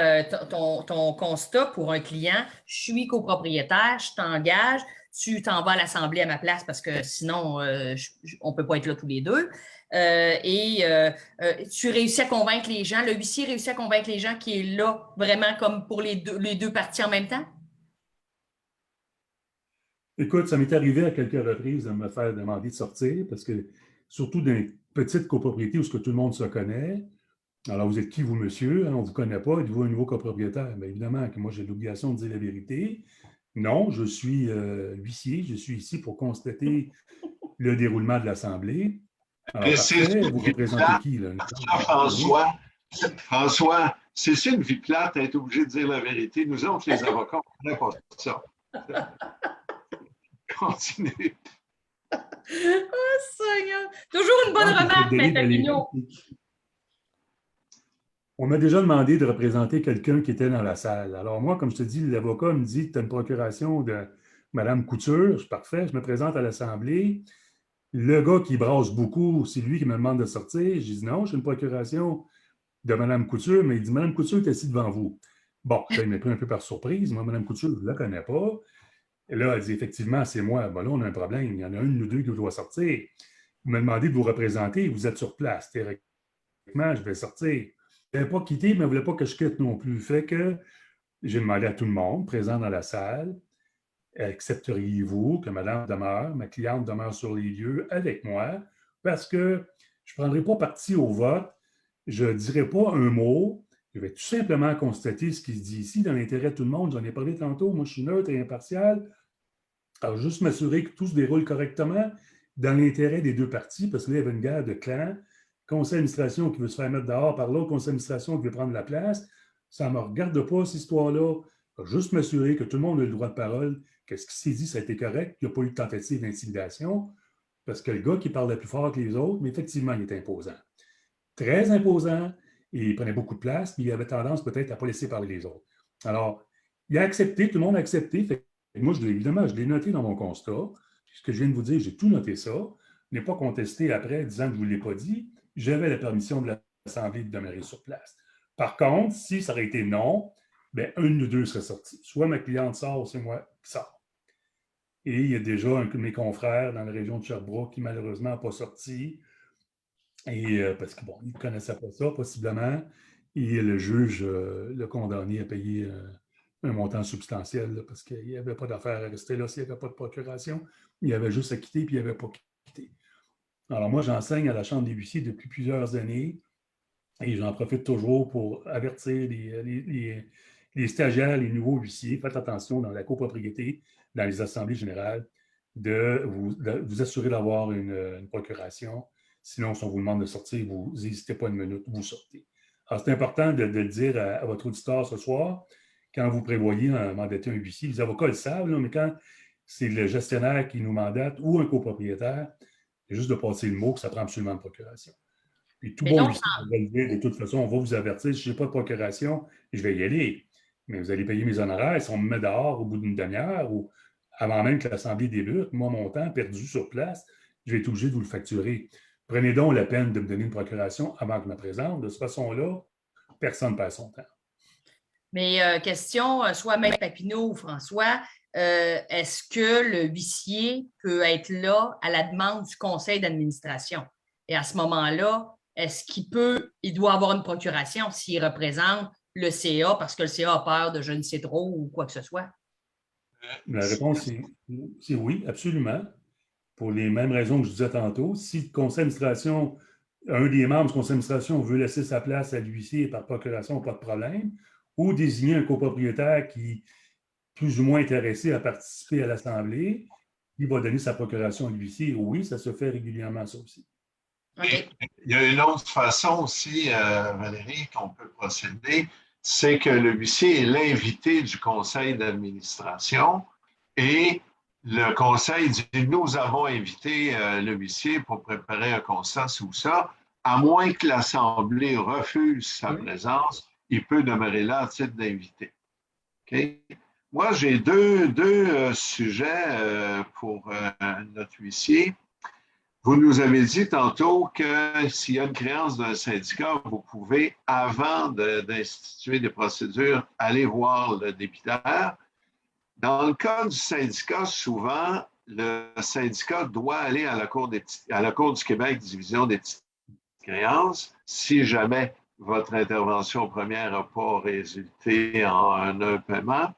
ton constat pour un client, je suis copropriétaire, je t'engage, tu t'en vas à l'Assemblée à ma place parce que sinon, on ne peut pas être là tous les deux. Tu réussis à convaincre les gens, le huissier réussit à convaincre les gens qui est là vraiment comme pour les deux parties en même temps? Écoute, ça m'est arrivé à quelques reprises de me faire demander de sortir parce que, surtout dans les petites copropriétés où tout le monde se connaît, alors vous êtes qui, vous, monsieur? On ne vous connaît pas, êtes-vous un nouveau copropriétaire? Bien évidemment que moi, j'ai l'obligation de dire la vérité. Non, je suis huissier, je suis ici pour constater le déroulement de l'Assemblée. Alors, parfait, vous représentez qui? Là? François, c'est une vie plate d'être obligé de dire la vérité. Nous autres, les avocats, on ne connaît pas ça. Continue. Oh, Seigneur! Toujours une bonne remarque, M. Papineau. On m'a déjà demandé de représenter quelqu'un qui était dans la salle. Alors moi, comme je te dis, l'avocat me dit « Tu as une procuration de Mme Couture. » Je suis parfait, je me présente à l'Assemblée. Le gars qui brasse beaucoup, c'est lui qui me demande de sortir. Je dis « Non, j'ai une procuration de Mme Couture, mais il dit, Mme Couture est assise devant vous. Bon, là, il m'a pris un peu par surprise. Moi, Mme Couture, je ne la connais pas. Et là, elle dit, effectivement, c'est moi. Bon, là, on a un problème. Il y en a une ou deux qui doit sortir. Vous me demandez de vous représenter. Vous êtes sur place. Théoriquement, je vais sortir. Elle n'avait pas quitté, mais elle ne voulait pas que je quitte non plus. Fait que j'ai demandé à tout le monde présent dans la salle, accepteriez-vous que madame demeure, ma cliente demeure sur les lieux avec moi, parce que je ne prendrai pas parti au vote, je ne dirai pas un mot, je vais tout simplement constater ce qui se dit ici dans l'intérêt de tout le monde. J'en ai parlé tantôt, moi je suis neutre et impartial. Alors, juste m'assurer que tout se déroule correctement dans l'intérêt des deux parties, parce que là, il y avait une guerre de clans, conseil d'administration qui veut se faire mettre dehors par l'autre conseil d'administration qui veut prendre la place. Ça ne me regarde pas, cette histoire-là. Juste m'assurer que tout le monde a le droit de parole, que ce qui s'est dit, ça a été correct, qu'il n'y a pas eu de tentative d'intimidation, parce que le gars qui parlait plus fort que les autres, mais effectivement, il était imposant. Très imposant, et il prenait beaucoup de place, mais il avait tendance peut-être à ne pas laisser parler les autres. Alors, il a accepté, tout le monde a accepté. Fait que moi, évidemment, je l'ai noté dans mon constat. Ce que je viens de vous dire, j'ai tout noté ça. Je n'ai pas contesté après, disant que je ne vous l'ai pas dit. J'avais la permission de l'Assemblée de demeurer sur place. Par contre, si ça aurait été non, bien, un de nous deux serait sorti. Soit ma cliente sort, ou c'est moi qui sors. Et il y a déjà un de mes confrères dans la région de Sherbrooke qui, malheureusement, n'a pas sorti. Et parce qu'il ne connaissait pas ça, possiblement. Et le juge l'a condamné à payer un montant substantiel, là, parce qu'il n'y avait pas d'affaire à rester là s'il n'y avait pas de procuration. Il avait juste à quitter, puis il n'avait pas quitté. Alors, moi, j'enseigne à la Chambre des huissiers depuis plusieurs années. Et j'en profite toujours pour avertir les stagiaires, les nouveaux huissiers, faites attention dans la copropriété, dans les assemblées générales, de vous assurer d'avoir une procuration. Sinon, si on vous demande de sortir, vous n'hésitez pas une minute, vous sortez. Alors, c'est important de le dire à votre auditeur ce soir, quand vous prévoyez mandater un huissier. Les avocats le savent, là, mais quand c'est le gestionnaire qui nous mandate ou un copropriétaire, c'est juste de passer le mot que ça prend absolument une procuration. Puis tout bon huissier va le dire, de toute façon, on va vous avertir, si je n'ai pas de procuration, je vais y aller. Mais vous allez payer mes honoraires, si on me met dehors au bout d'une demi-heure ou avant même que l'Assemblée débute, moi, mon temps perdu sur place, je vais être obligé de vous le facturer. Prenez donc la peine de me donner une procuration avant que je me présente. De cette façon-là, personne ne perd son temps. Mais question, soit Maître Papineau ou François, est-ce que le huissier peut être là à la demande du conseil d'administration? Et à ce moment-là, est-ce il doit avoir une procuration s'il représente le CA parce que le CA a peur de je ne sais trop ou quoi que ce soit? La réponse, c'est oui, absolument. Pour les mêmes raisons que je disais tantôt. Si le conseil d'administration, un des membres du conseil d'administration veut laisser sa place à l'huissier par procuration, pas de problème, ou désigner un copropriétaire qui est plus ou moins intéressé à participer à l'Assemblée, il va donner sa procuration à l'huissier. Oui, ça se fait régulièrement, ça aussi. Okay. Il y a une autre façon aussi, Valérie, qu'on peut procéder, c'est que le huissier est l'invité du conseil d'administration et le conseil dit « Nous avons invité le huissier pour préparer un constat sous ça. À moins que l'Assemblée refuse sa présence, il peut demeurer là à titre d'invité. Okay? » Moi, j'ai deux sujets pour notre huissier. Vous nous avez dit tantôt que s'il y a une créance d'un syndicat, vous pouvez, avant d'instituer des procédures, aller voir le débiteur. Dans le cas du syndicat, souvent, le syndicat doit aller à la Cour du Québec, division des petites créances, si jamais votre intervention première n'a pas résulté en un paiement.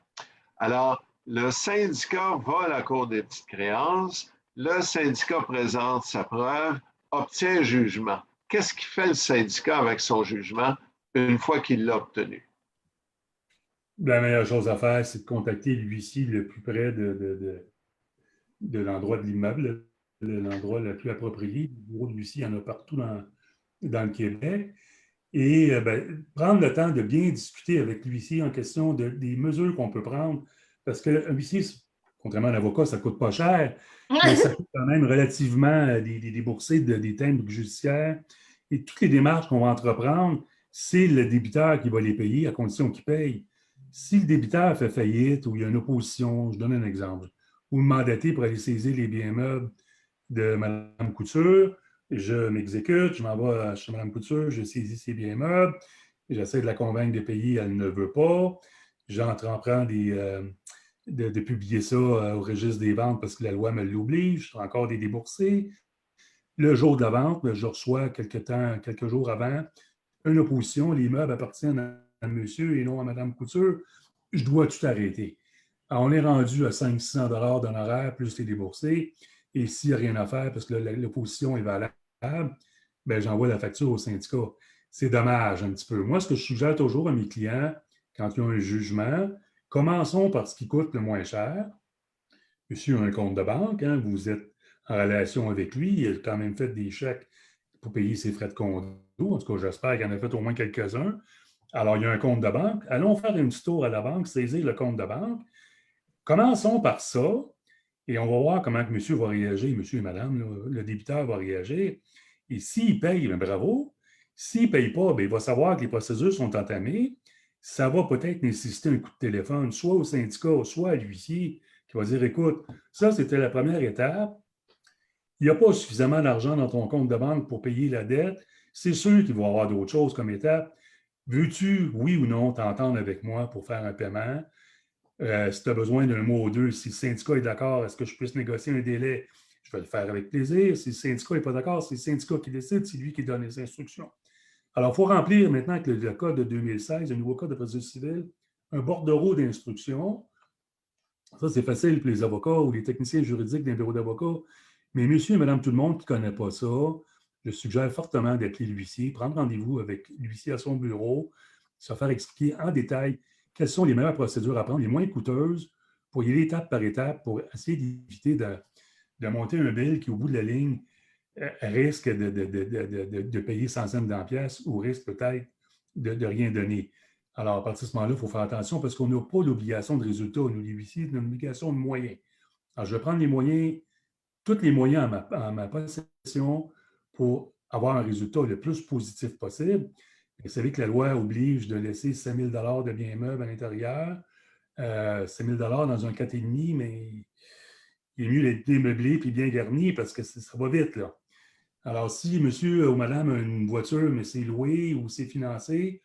Alors, le syndicat va à la Cour des petites créances. Le syndicat présente sa preuve, obtient un jugement. Qu'est-ce qu'il fait le syndicat avec son jugement une fois qu'il l'a obtenu? La meilleure chose à faire, c'est de contacter l'huissier le plus près de l'endroit de l'immeuble, l'endroit le plus approprié. Le bureau de l'huissier, il y en a partout dans le Québec. Et prendre le temps de bien discuter avec l'huissier en question des mesures qu'on peut prendre. Parce qu'un huissier, contrairement à un avocat, ça ne coûte pas cher, mais ça coûte quand même relativement débourser des timbres judiciaires. Et toutes les démarches qu'on va entreprendre, c'est le débiteur qui va les payer à condition qu'il paye. Si le débiteur fait faillite ou il y a une opposition, je donne un exemple, ou mandaté pour aller saisir les biens meubles de Mme Couture, Je m'exécute, je m'en vais chez Mme Couture, je saisis ses biens meubles, j'essaie de la convaincre de payer, elle ne veut pas. J'entreprends de publier ça au registre des ventes parce que la loi me l'oblige. Je suis encore des déboursés. Le jour de la vente, je reçois quelques jours avant, une opposition. Les meubles appartiennent à monsieur et non à Mme Couture. Je dois tout arrêter. Alors, on est rendu à 500-600 $ d'honoraires plus les déboursés. Et s'il n'y a rien à faire parce que l'opposition est valable, ben, j'envoie la facture au syndicat. C'est dommage un petit peu. Moi, ce que je suggère toujours à mes clients, quand ils ont un jugement, commençons par ce qui coûte le moins cher. Monsieur a un compte de banque, hein, vous êtes en relation avec lui, il a quand même fait des chèques pour payer ses frais de condo. En tout cas, j'espère qu'il en a fait au moins quelques-uns. Alors, il y a un compte de banque. Allons faire un petit tour à la banque, saisir le compte de banque. Commençons par ça et on va voir comment que monsieur va réagir, monsieur et madame, là, le débiteur va réagir. Et s'il paye, bien, bravo. S'il ne paye pas, bien, il va savoir que les procédures sont entamées. Ça va peut-être nécessiter un coup de téléphone, soit au syndicat, soit à l'huissier, qui va dire, écoute, ça, c'était la première étape. Il n'y a pas suffisamment d'argent dans ton compte de banque pour payer la dette. C'est sûr qu'il va y avoir d'autres choses comme étape. Veux-tu, oui ou non, t'entendre avec moi pour faire un paiement? Si tu as besoin d'un mot ou deux, si le syndicat est d'accord, est-ce que je puisse négocier un délai? Je vais le faire avec plaisir. Si le syndicat n'est pas d'accord, c'est le syndicat qui décide, c'est lui qui donne les instructions. Alors, il faut remplir maintenant avec le code de 2016, le nouveau code de procédure civile, un bordereau d'instructions. Ça, c'est facile pour les avocats ou les techniciens juridiques d'un bureau d'avocats. Mais monsieur et madame tout le monde qui ne connaît pas ça, je suggère fortement d'appeler l'huissier, prendre rendez-vous avec l'huissier à son bureau, se faire expliquer en détail quelles sont les meilleures procédures à prendre, les moins coûteuses, pour y aller étape par étape, pour essayer d'éviter de monter un bill qui, au bout de la ligne, risque de payer centaines d'en pièces ou risque peut-être de rien donner. Alors, à partir de ce moment-là, il faut faire attention parce qu'on n'a pas l'obligation de résultat. Nous, les huissiers, on a une obligation de moyens. Alors, je vais prendre les moyens, tous les moyens en ma possession pour avoir un résultat le plus positif possible. Vous savez que la loi oblige de laisser 5 000 $ de biens meubles à l'intérieur, 5 000 $ dans un 4,5, mais il est mieux d'être démeublé et bien garni parce que ça va vite, là. Alors, si monsieur ou madame a une voiture, mais c'est loué ou c'est financé,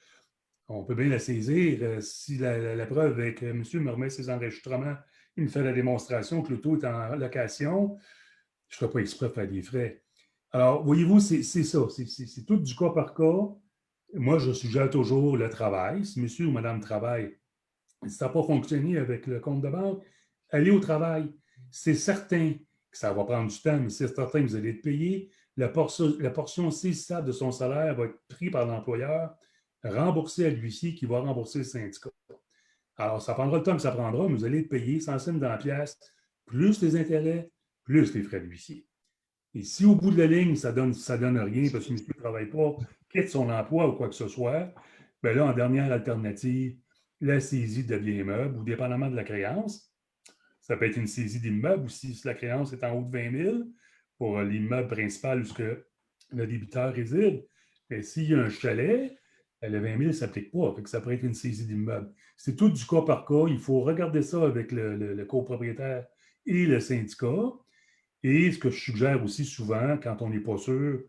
on peut bien la saisir. Si la preuve est que monsieur me remet ses enregistrements, il me fait la démonstration que l'auto est en location, je ne ferai pas exprès de faire des frais. Alors, voyez-vous, c'est ça. C'est tout du cas par cas. Moi, je suggère toujours le travail. Si monsieur ou madame travaille, si ça n'a pas fonctionné avec le compte de banque, allez au travail. C'est certain que ça va prendre du temps, mais c'est certain que vous allez être payé. La portion saisissable de son salaire va être prise par l'employeur, remboursée à l'huissier qui va rembourser le syndicat. Alors, ça prendra le temps que ça prendra, mais vous allez être payé 100 cents dans la pièce, plus les intérêts, plus les frais de l'huissier. Et si au bout de la ligne, ça donne rien parce que monsieur ne travaille pas, quitte son emploi ou quoi que ce soit, bien là, en dernière alternative, la saisie de biens meubles ou dépendamment de la créance. Ça peut être une saisie d'immeuble ou si la créance est en haut de 20 000 pour l'immeuble principal où le débiteur réside. Mais s'il y a un chalet, le 20 000 ne s'applique pas. Fait que ça pourrait être une saisie d'immeuble. C'est tout du cas par cas. Il faut regarder ça avec le copropriétaire et le syndicat. Et ce que je suggère aussi souvent, quand on n'est pas sûr,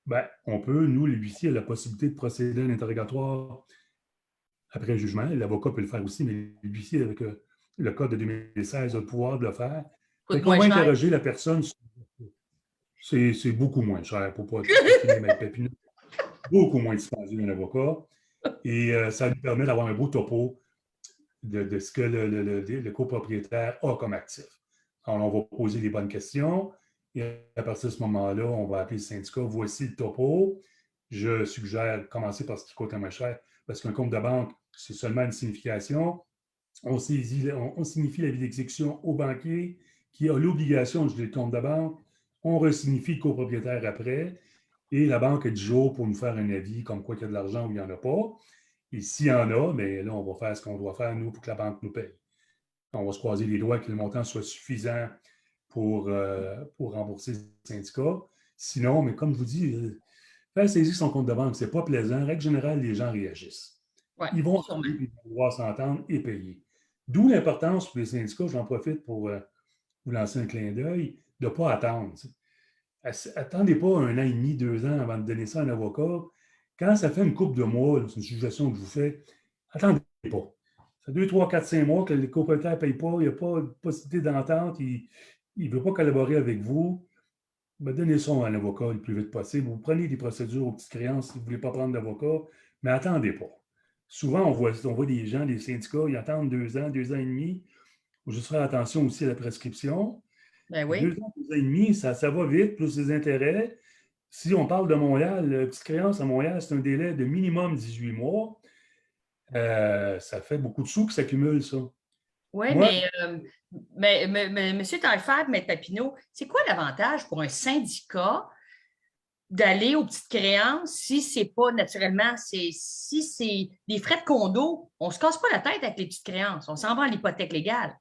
ben, on peut, nous, l'huissier, a la possibilité de procéder à un interrogatoire après jugement. L'avocat peut le faire aussi, mais l'huissier, avec le code de 2016, a le pouvoir de le faire. Coûte On moins va cher. interroger la personne. C'est beaucoup moins cher pour ne pas finir ma pépinette. Beaucoup moins dispendieux d'un avocat. Et ça lui permet d'avoir un beau topo de ce que le copropriétaire a comme actif. Alors, on va poser les bonnes questions. Et à partir de ce moment-là, on va appeler le syndicat. Voici le topo. Je suggère commencer par ce qui coûte le moins cher, parce qu'un compte de banque, c'est seulement une signification. On signifie l'avis d'exécution au banquier qui a l'obligation de geler le compte de banque. On resignifie le copropriétaire après. Et la banque a 10 jours pour nous faire un avis comme quoi il y a de l'argent ou il n'y en a pas. Et s'il y en a, bien là, on va faire ce qu'on doit faire, nous, pour que la banque nous paye. On va se croiser les doigts que le montant soit suffisant pour rembourser le syndicat. Sinon, mais comme je vous dis, faire saisir son compte de banque, ce n'est pas plaisant. Règle générale, les gens réagissent. Ouais, ils vont pouvoir s'entendre et payer. D'où l'importance pour les syndicats, j'en profite pour vous lancer un clin d'œil, de ne pas attendre. Attendez pas 1 an et demi, 2 ans avant de donner ça à un avocat. Quand ça fait une couple de mois, c'est une suggestion que je vous fais, attendez pas. Ça fait 2, 3, 4, 5 mois que le copropriétaire ne paye pas, il n'y a pas de possibilité d'entente, il ne veut pas collaborer avec vous. Ben, donnez ça à un avocat le plus vite possible. Vous prenez des procédures aux petites créances si vous ne voulez pas prendre d'avocat, mais attendez pas. Souvent, on voit des gens, des syndicats, ils attendent 2 ans, 2 ans et demi. Il faut juste faire attention aussi à la prescription. Ben Deux oui. ans, 2 ans et demi, ça va vite, plus les intérêts. Si on parle de Montréal, la petite créance à Montréal, c'est un délai de minimum 18 mois. Ça fait beaucoup de sous qui s'accumulent, ça. Oui, Moi, mais M. Taillefer, M. Papineau, c'est quoi l'avantage pour un syndicat d'aller aux petites créances si c'est pas naturellement, si c'est des frais de condo, on ne se casse pas la tête avec les petites créances, on s'en va à l'hypothèque légale.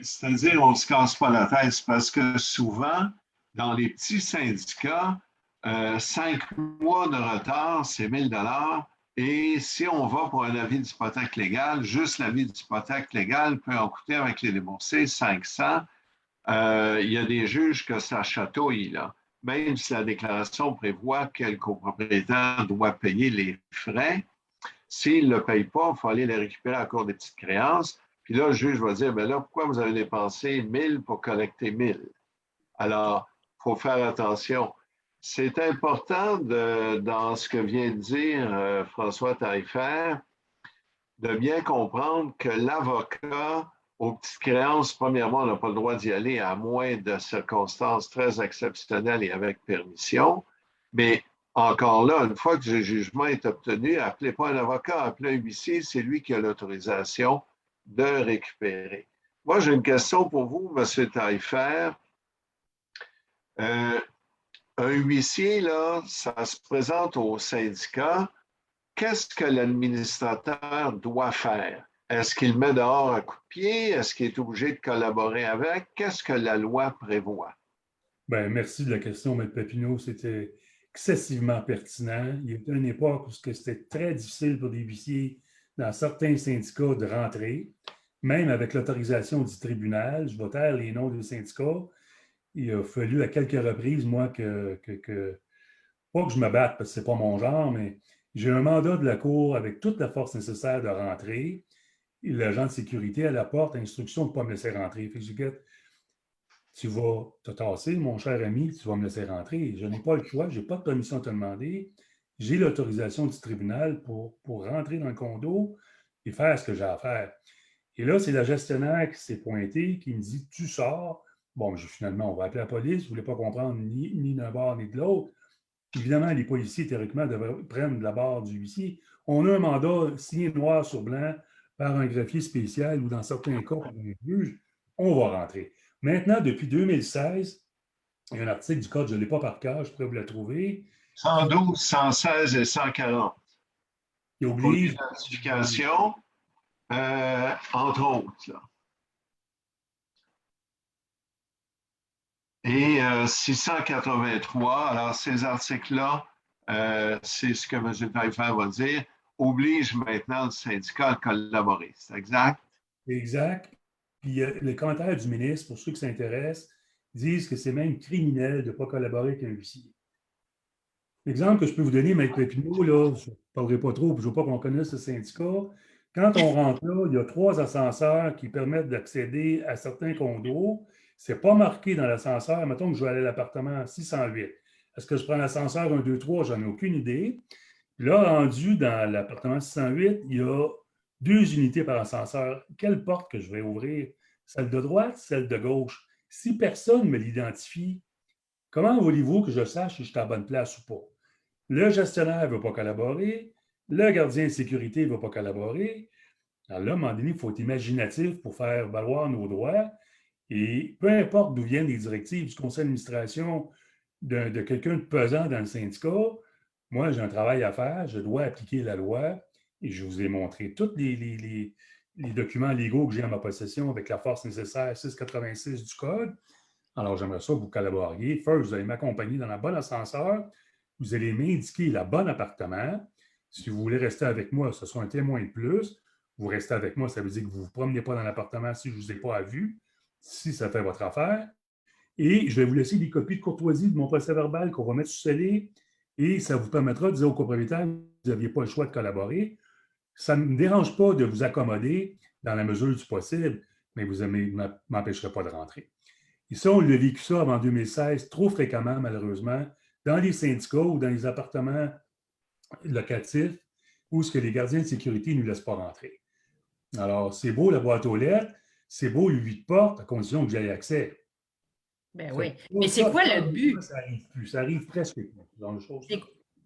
C'est-à-dire, on ne se casse pas la tête parce que souvent, dans les petits syndicats, 5 mois de retard, c'est 1 000 $. Et si on va pour un avis d'hypothèque légale, juste l'avis d'hypothèque légale peut en coûter avec les déboursés 500. Il y a des juges que ça chatouille, là. Même si la déclaration prévoit que le copropriétaire doit payer les frais, s'il ne le paye pas, il faut aller les récupérer à la cour des petites créances. Puis là, le juge va dire, bien là, pourquoi vous avez dépensé 1000 pour collecter 1000? Alors, il faut faire attention. C'est important dans ce que vient de dire François Taillefer, de bien comprendre que l'avocat, aux petites créances, premièrement, on n'a pas le droit d'y aller à moins de circonstances très exceptionnelles et avec permission. Mais encore là, une fois que le jugement est obtenu, appelez pas un avocat, appelez un huissier, c'est lui qui a l'autorisation de récupérer. Moi, j'ai une question pour vous, M. Taillefer. Un huissier, là, ça se présente au syndicat. Qu'est-ce que l'administrateur doit faire? Est-ce qu'il met dehors un coup de pied? Est-ce qu'il est obligé de collaborer avec? Qu'est-ce que la loi prévoit? ben, merci de la question, M. Papineau. C'était excessivement pertinent. Il y a eu une époque où c'était très difficile pour des huissiers dans certains syndicats de rentrer, même avec l'autorisation du tribunal. Je vais taire les noms des syndicats. Il a fallu à quelques reprises, moi, pas que je me batte parce que ce n'est pas mon genre, mais j'ai un mandat de la Cour avec toute la force nécessaire de rentrer. Et l'agent de sécurité à la porte, instruction de ne pas me laisser rentrer. Fait que je dis, tu vas te tasser, mon cher ami, tu vas me laisser rentrer. Je n'ai pas le choix, je n'ai pas de permission à te demander. J'ai l'autorisation du tribunal pour rentrer dans le condo et faire ce que j'ai à faire. Et là, c'est la gestionnaire qui s'est pointée, qui me dit, tu sors. Bon, finalement, on va appeler la police. Je ne voulais pas comprendre ni d'un bord ni de l'autre. Évidemment, les policiers, théoriquement, devraient prendre la barre du huissier. On a un mandat signé noir sur blanc par un greffier spécial ou dans certains cas par un juge. On va rentrer. Maintenant, depuis 2016, il y a un article du Code, je ne l'ai pas par cœur, je pourrais vous le trouver, qui 112, 116 et 140 pour oblige. l'identification, entre autres. Là. Et 683, alors ces articles-là, c'est ce que M. Taillefer va dire, oblige maintenant le syndicat à collaborer. C'est exact? Exact. Puis les commentaires du ministre, pour ceux qui s'intéressent, disent que c'est même criminel de ne pas collaborer avec un huissier. L'exemple que je peux vous donner, M. Pépineau, là, je ne parlerai pas trop, je ne veux pas qu'on connaisse ce syndicat. Quand on rentre là, il y a 3 ascenseurs qui permettent d'accéder à certains condos. Ce n'est pas marqué dans l'ascenseur. Mettons que je vais aller à l'appartement 608. Est-ce que je prends l'ascenseur 1, 2, 3? J'en ai aucune idée. Puis là, rendu dans l'appartement 608, il y a 2 unités par ascenseur. Quelle porte que je vais ouvrir? Celle de droite, celle de gauche? Si personne ne me l'identifie, comment voulez-vous que je sache si je suis à la bonne place ou pas? Le gestionnaire ne veut pas collaborer, le gardien de sécurité ne veut pas collaborer. Alors là, à un moment donné, il faut être imaginatif pour faire valoir nos droits. Et peu importe d'où viennent les directives du conseil d'administration de quelqu'un de pesant dans le syndicat, moi, j'ai un travail à faire, je dois appliquer la loi et je vous ai montré tous les documents légaux que j'ai en ma possession avec la force nécessaire 686 du Code. Alors, j'aimerais ça que vous collaboriez. First, vous allez m'accompagner dans la bonne ascenseur. Vous allez m'indiquer le bon appartement. Si vous voulez rester avec moi, ce sera un témoin de plus. Vous restez avec moi, ça veut dire que vous ne vous promenez pas dans l'appartement si je ne vous ai pas à vue, si ça fait votre affaire. Et je vais vous laisser des copies de courtoisie de mon procès-verbal qu'on va mettre scellé et ça vous permettra de dire au copropriétaire que vous n'aviez pas le choix de collaborer. Ça ne me dérange pas de vous accommoder dans la mesure du possible, mais vous ne m'empêcherez pas de rentrer. Et ça, on l'a vécu ça avant 2016 trop fréquemment, malheureusement, dans les syndicats ou dans les appartements locatifs où ce que les gardiens de sécurité ne nous laissent pas rentrer. Alors, c'est beau la boîte aux lettres, c'est beau le 8 portes, à condition que j'aie accès. Ben oui. Mais c'est quoi le but? Ça arrive plus. Ça arrive presque plus.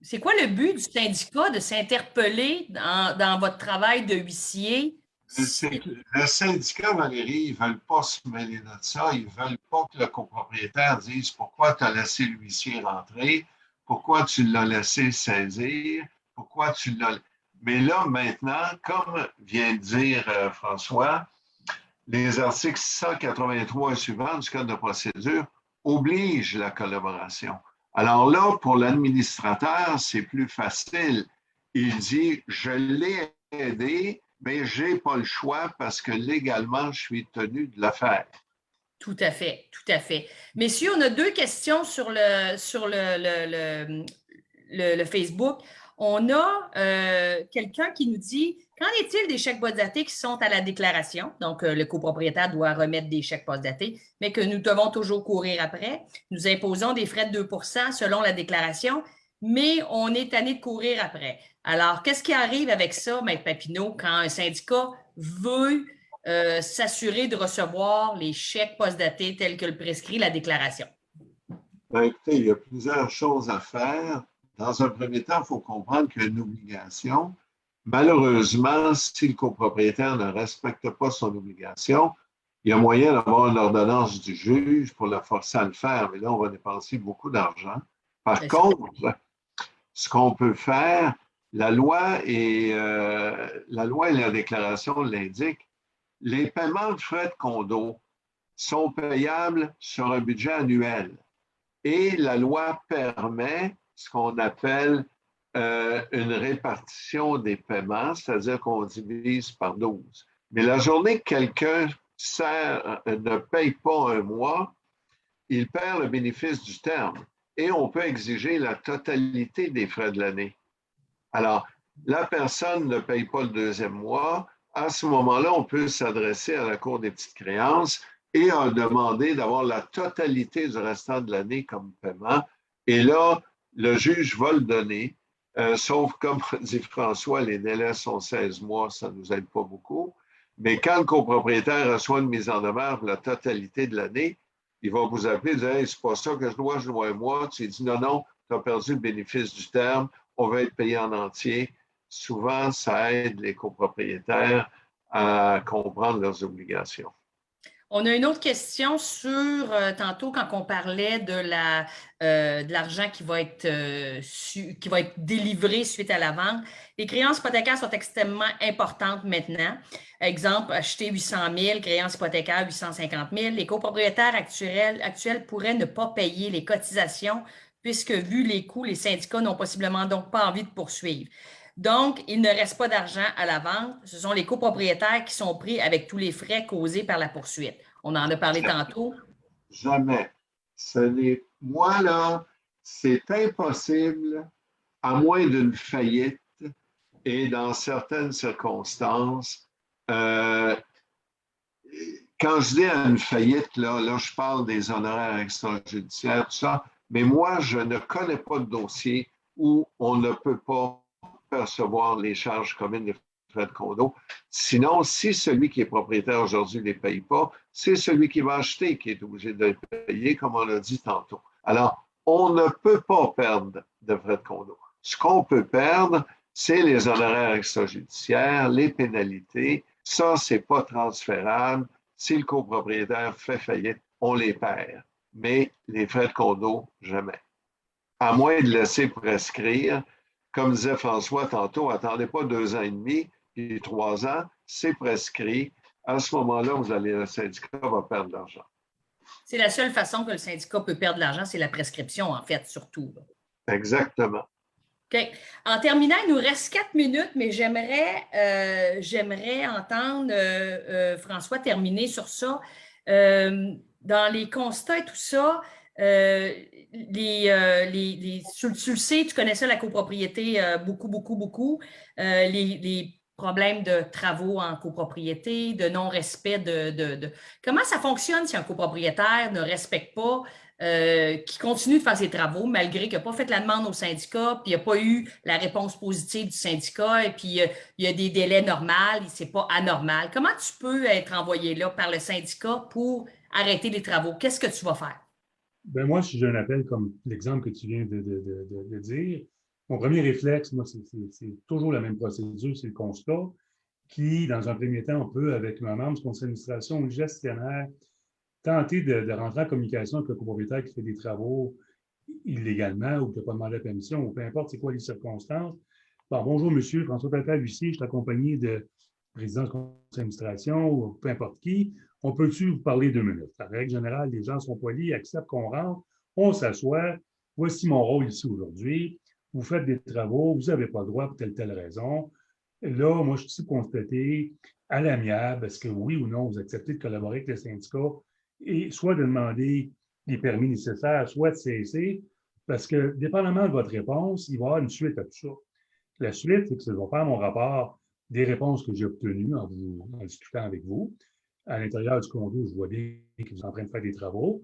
C'est quoi le but du syndicat de s'interpeller dans votre travail de huissier? Le syndicat, Valérie, ils ne veulent pas se mêler de ça. Ils ne veulent pas que le copropriétaire dise pourquoi tu as laissé l'huissier rentrer, pourquoi tu l'as laissé saisir, pourquoi tu l'as. Mais là, maintenant, comme vient de dire François, les articles 183 et suivants du Code de procédure obligent la collaboration. Alors là, pour l'administrateur, c'est plus facile. Il dit, je l'ai aidé, mais je n'ai pas le choix parce que légalement, je suis tenu de le faire. Tout à fait, tout à fait. Messieurs, on a 2 questions sur le Facebook. On a quelqu'un qui nous dit, qu'en est-il des chèques post-datés qui sont à la déclaration? Donc, le copropriétaire doit remettre des chèques post-datés, mais que nous devons toujours courir après. Nous imposons des frais de 2 % selon la déclaration, mais on est tanné de courir après. Alors, qu'est-ce qui arrive avec ça, Maître Papineau, quand un syndicat veut s'assurer de recevoir les chèques post-datés tels que le prescrit la déclaration? Ben, écoutez, il y a plusieurs choses à faire. Dans un premier temps, il faut comprendre qu'il y a une obligation. Malheureusement, si le copropriétaire ne respecte pas son obligation, il y a moyen d'avoir une ordonnance du juge pour le forcer à le faire, mais là, on va dépenser beaucoup d'argent. Par contre, ce qu'on peut faire, la loi et la déclaration l'indiquent, les paiements de frais de condo sont payables sur un budget annuel. Et la loi permet ce qu'on appelle une répartition des paiements, c'est-à-dire qu'on divise par 12. Mais la journée que quelqu'un ne paye pas un mois, il perd le bénéfice du terme et on peut exiger la totalité des frais de l'année. Alors, la personne ne paye pas le 2e mois. À ce moment-là, on peut s'adresser à la Cour des petites créances et demander d'avoir la totalité du restant de l'année comme paiement. Et là, le juge va le donner, sauf comme dit François, les délais sont 16 mois, ça ne nous aide pas beaucoup. Mais quand le copropriétaire reçoit une mise en demeure pour la totalité de l'année, il va vous appeler et dire hey, c'est pas ça que je dois un mois. Tu dis non, tu as perdu le bénéfice du terme, on va être payé en entier. Souvent, ça aide les copropriétaires à comprendre leurs obligations. On a une autre question sur, tantôt, quand on parlait de l'argent qui va être délivré suite à la vente. Les créances hypothécaires sont extrêmement importantes maintenant. Exemple, acheter 800 000, créances hypothécaires 850 000. Les copropriétaires actuels pourraient ne pas payer les cotisations puisque, vu les coûts, les syndicats n'ont possiblement donc pas envie de poursuivre. Donc, il ne reste pas d'argent à la vente. Ce sont les copropriétaires qui sont pris avec tous les frais causés par la poursuite. On en a parlé tantôt. Jamais. Moi, là, c'est impossible, à moins d'une faillite et dans certaines circonstances. Quand je dis à une faillite, là, je parle des honoraires extrajudiciaires, tout ça, mais moi, je ne connais pas de dossier où on ne peut pas percevoir les charges communes des frais de condo. Sinon, si celui qui est propriétaire aujourd'hui ne les paye pas, c'est celui qui va acheter qui est obligé de les payer, comme on l'a dit tantôt. Alors, on ne peut pas perdre de frais de condo. Ce qu'on peut perdre, c'est les honoraires extrajudiciaires, les pénalités. Ça, ce n'est pas transférable. Si le copropriétaire fait faillite, on les perd. Mais les frais de condo, jamais. À moins de laisser prescrire. Comme disait François tantôt, attendez pas 2 ans et demi, puis 3 ans, c'est prescrit. À ce moment-là, le syndicat va perdre de l'argent. C'est la seule façon que le syndicat peut perdre de l'argent, c'est la prescription, en fait, surtout. Exactement. OK. En terminant, il nous reste 4 minutes, mais j'aimerais entendre François terminer sur ça. dans les constats et tout ça, tu le sais, tu connais ça, la copropriété, beaucoup, beaucoup, beaucoup. Les problèmes de travaux en copropriété, de non-respect Comment ça fonctionne si un copropriétaire ne respecte pas, qui continue de faire ses travaux malgré qu'il n'a pas fait la demande au syndicat, puis il n'a pas eu la réponse positive du syndicat, et puis il y a des délais normaux, c'est pas anormal. Comment tu peux être envoyé là par le syndicat pour arrêter les travaux? Qu'est-ce que tu vas faire? Ben moi, si j'ai un appel comme l'exemple que tu viens de dire, mon premier réflexe, moi, c'est toujours la même procédure, c'est le constat qui, dans un premier temps, on peut, avec un membre du conseil d'administration ou le gestionnaire, tenter de rentrer en communication avec le copropriétaire qui fait des travaux illégalement ou qui n'a pas demandé la permission, ou peu importe c'est quoi les circonstances. Bon, bonjour, monsieur, François Tatal ici, je suis accompagné de président du conseil d'administration ou peu importe qui. On peut-tu vous parler 2 minutes? En règle générale, les gens sont polis, acceptent qu'on rentre, on s'assoit. Voici mon rôle ici aujourd'hui. Vous faites des travaux, vous n'avez pas le droit pour telle raison. Là, moi, je suis ici pour constater à l'amiable, est-ce que oui ou non, vous acceptez de collaborer avec le syndicat et soit de demander les permis nécessaires, soit de cesser, parce que, dépendamment de votre réponse, il va y avoir une suite à tout ça. La suite, c'est que je vais faire mon rapport des réponses que j'ai obtenues en discutant avec vous. À l'intérieur du condo, je vois bien que vous êtes en train de faire des travaux.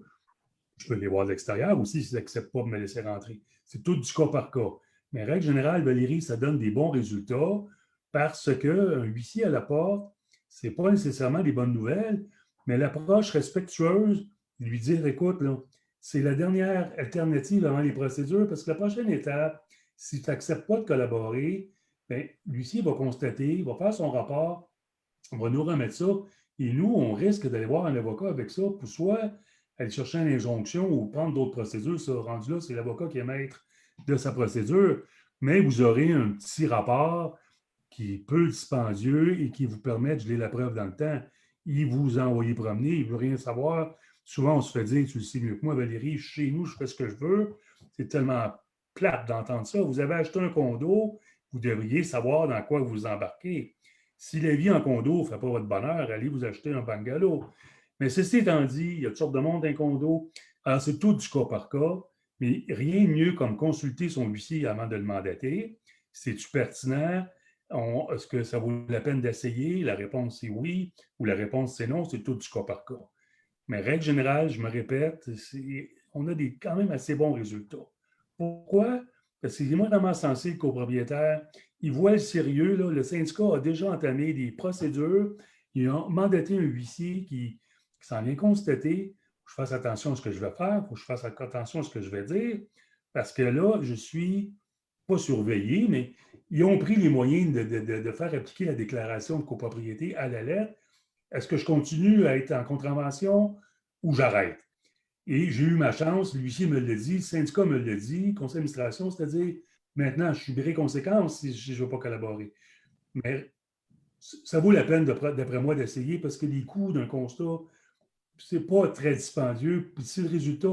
Je peux les voir de l'extérieur aussi s'ils n'acceptent pas de me laisser rentrer. C'est tout du cas par cas. Mais règle générale, Valérie, ça donne des bons résultats parce qu'un huissier à la porte, ce n'est pas nécessairement des bonnes nouvelles, mais l'approche respectueuse, lui dire, écoute, c'est la dernière alternative avant les procédures parce que la prochaine étape, si tu n'acceptes pas de collaborer, bien, l'huissier va constater, il va faire son rapport, on va nous remettre ça, et nous, on risque d'aller voir un avocat avec ça pour soit aller chercher une injonction ou prendre d'autres procédures. Ça, rendu là, c'est l'avocat qui est maître de sa procédure, mais vous aurez un petit rapport qui est peu dispendieux et qui vous permet de geler la preuve dans le temps. Il vous a envoyé promener, il ne veut rien savoir. Souvent, on se fait dire, tu le sais mieux que moi, Valérie, je suis chez nous, je fais ce que je veux. C'est tellement plate d'entendre ça. Vous avez acheté un condo, vous devriez savoir dans quoi vous embarquez. Si la vie en condo ne fait pas votre bonheur, allez vous acheter un bungalow. Mais ceci étant dit, il y a toutes sortes de monde dans condo. Alors, c'est tout du cas par cas, mais rien de mieux comme consulter son huissier avant de le mandater. C'est-tu pertinent? Est-ce que ça vaut la peine d'essayer? La réponse est oui, ou la réponse c'est non, c'est tout du cas par cas. Mais règle générale, je me répète, on a quand même assez bons résultats. Pourquoi? Parce qu'il est moindrement sensible qu'au propriétaire, il voit le sérieux. Là, le syndicat a déjà entamé des procédures. Ils ont mandaté un huissier qui s'en vient constater. Il faut que je fasse attention à ce que je vais faire, il faut que je fasse attention à ce que je vais dire, parce que là, je suis pas surveillé, mais ils ont pris les moyens de faire appliquer la déclaration de copropriété à la lettre. Est-ce que je continue à être en contravention ou j'arrête? Et j'ai eu ma chance, l'huissier me l'a dit, le syndicat me l'a dit, le conseil d'administration, c'est-à-dire maintenant, je subirai conséquences si je ne veux pas collaborer. Mais ça vaut la peine, d'après moi, d'essayer parce que les coûts d'un constat, ce n'est pas très dispendieux. Puis si le résultat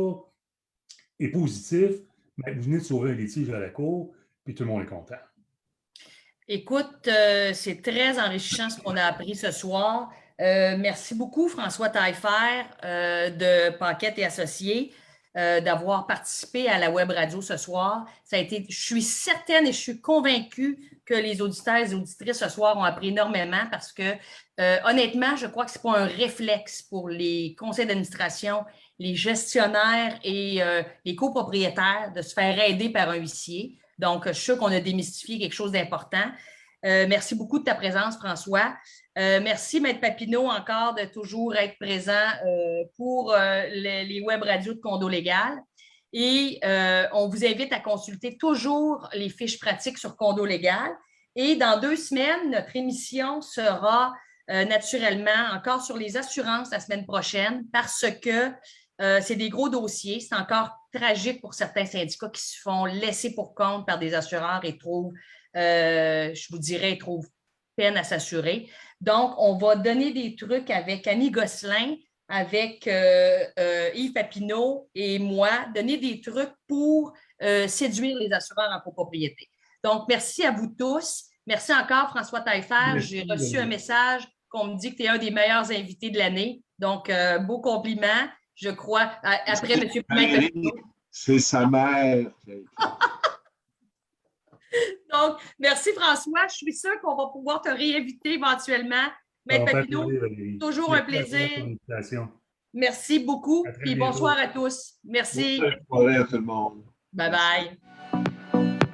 est positif, bien, vous venez de sauver un litige à la cour, puis tout le monde est content. Écoute, c'est très enrichissant ce qu'on a appris ce soir. Merci beaucoup, François Taillefer de Paquette et Associés, d'avoir participé à la web radio ce soir. Je suis certaine et je suis convaincue que les auditeurs et les auditrices ce soir ont appris énormément parce que, honnêtement, je crois que ce n'est pas un réflexe pour les conseils d'administration, les gestionnaires et les copropriétaires de se faire aider par un huissier. Donc, je suis sûre qu'on a démystifié quelque chose d'important. Merci beaucoup de ta présence, François. Merci, Maître Papineau, encore de toujours être présent pour les web radios de Condo Légal. Et on vous invite à consulter toujours les fiches pratiques sur Condo Légal. Et dans 2 semaines, notre émission sera naturellement encore sur les assurances la semaine prochaine parce que c'est des gros dossiers. C'est encore tragique pour certains syndicats qui se font laisser pour compte par des assureurs et trouvent, je vous dirais, trouvent peine à s'assurer. Donc, on va donner des trucs avec Annie Gosselin, avec Yves Papineau et moi, donner des trucs pour séduire les assureurs en copropriété. Donc, merci à vous tous. Merci encore, François Taillefer. J'ai reçu un message qu'on me dit que tu es un des meilleurs invités de l'année. Donc, beau compliment. je crois, après M. Valérie, Poulain. c'est sa mère. Donc, merci François. Je suis sûre qu'on va pouvoir te réinviter éventuellement. Ça Maître va faire Papineau, plaisir, Valérie. toujours un Merci à toi pour plaisir. l'invitation. Merci beaucoup. À très Puis bientôt. bonsoir à tous. Merci. Bonne soirée à tout le monde. Bye bye.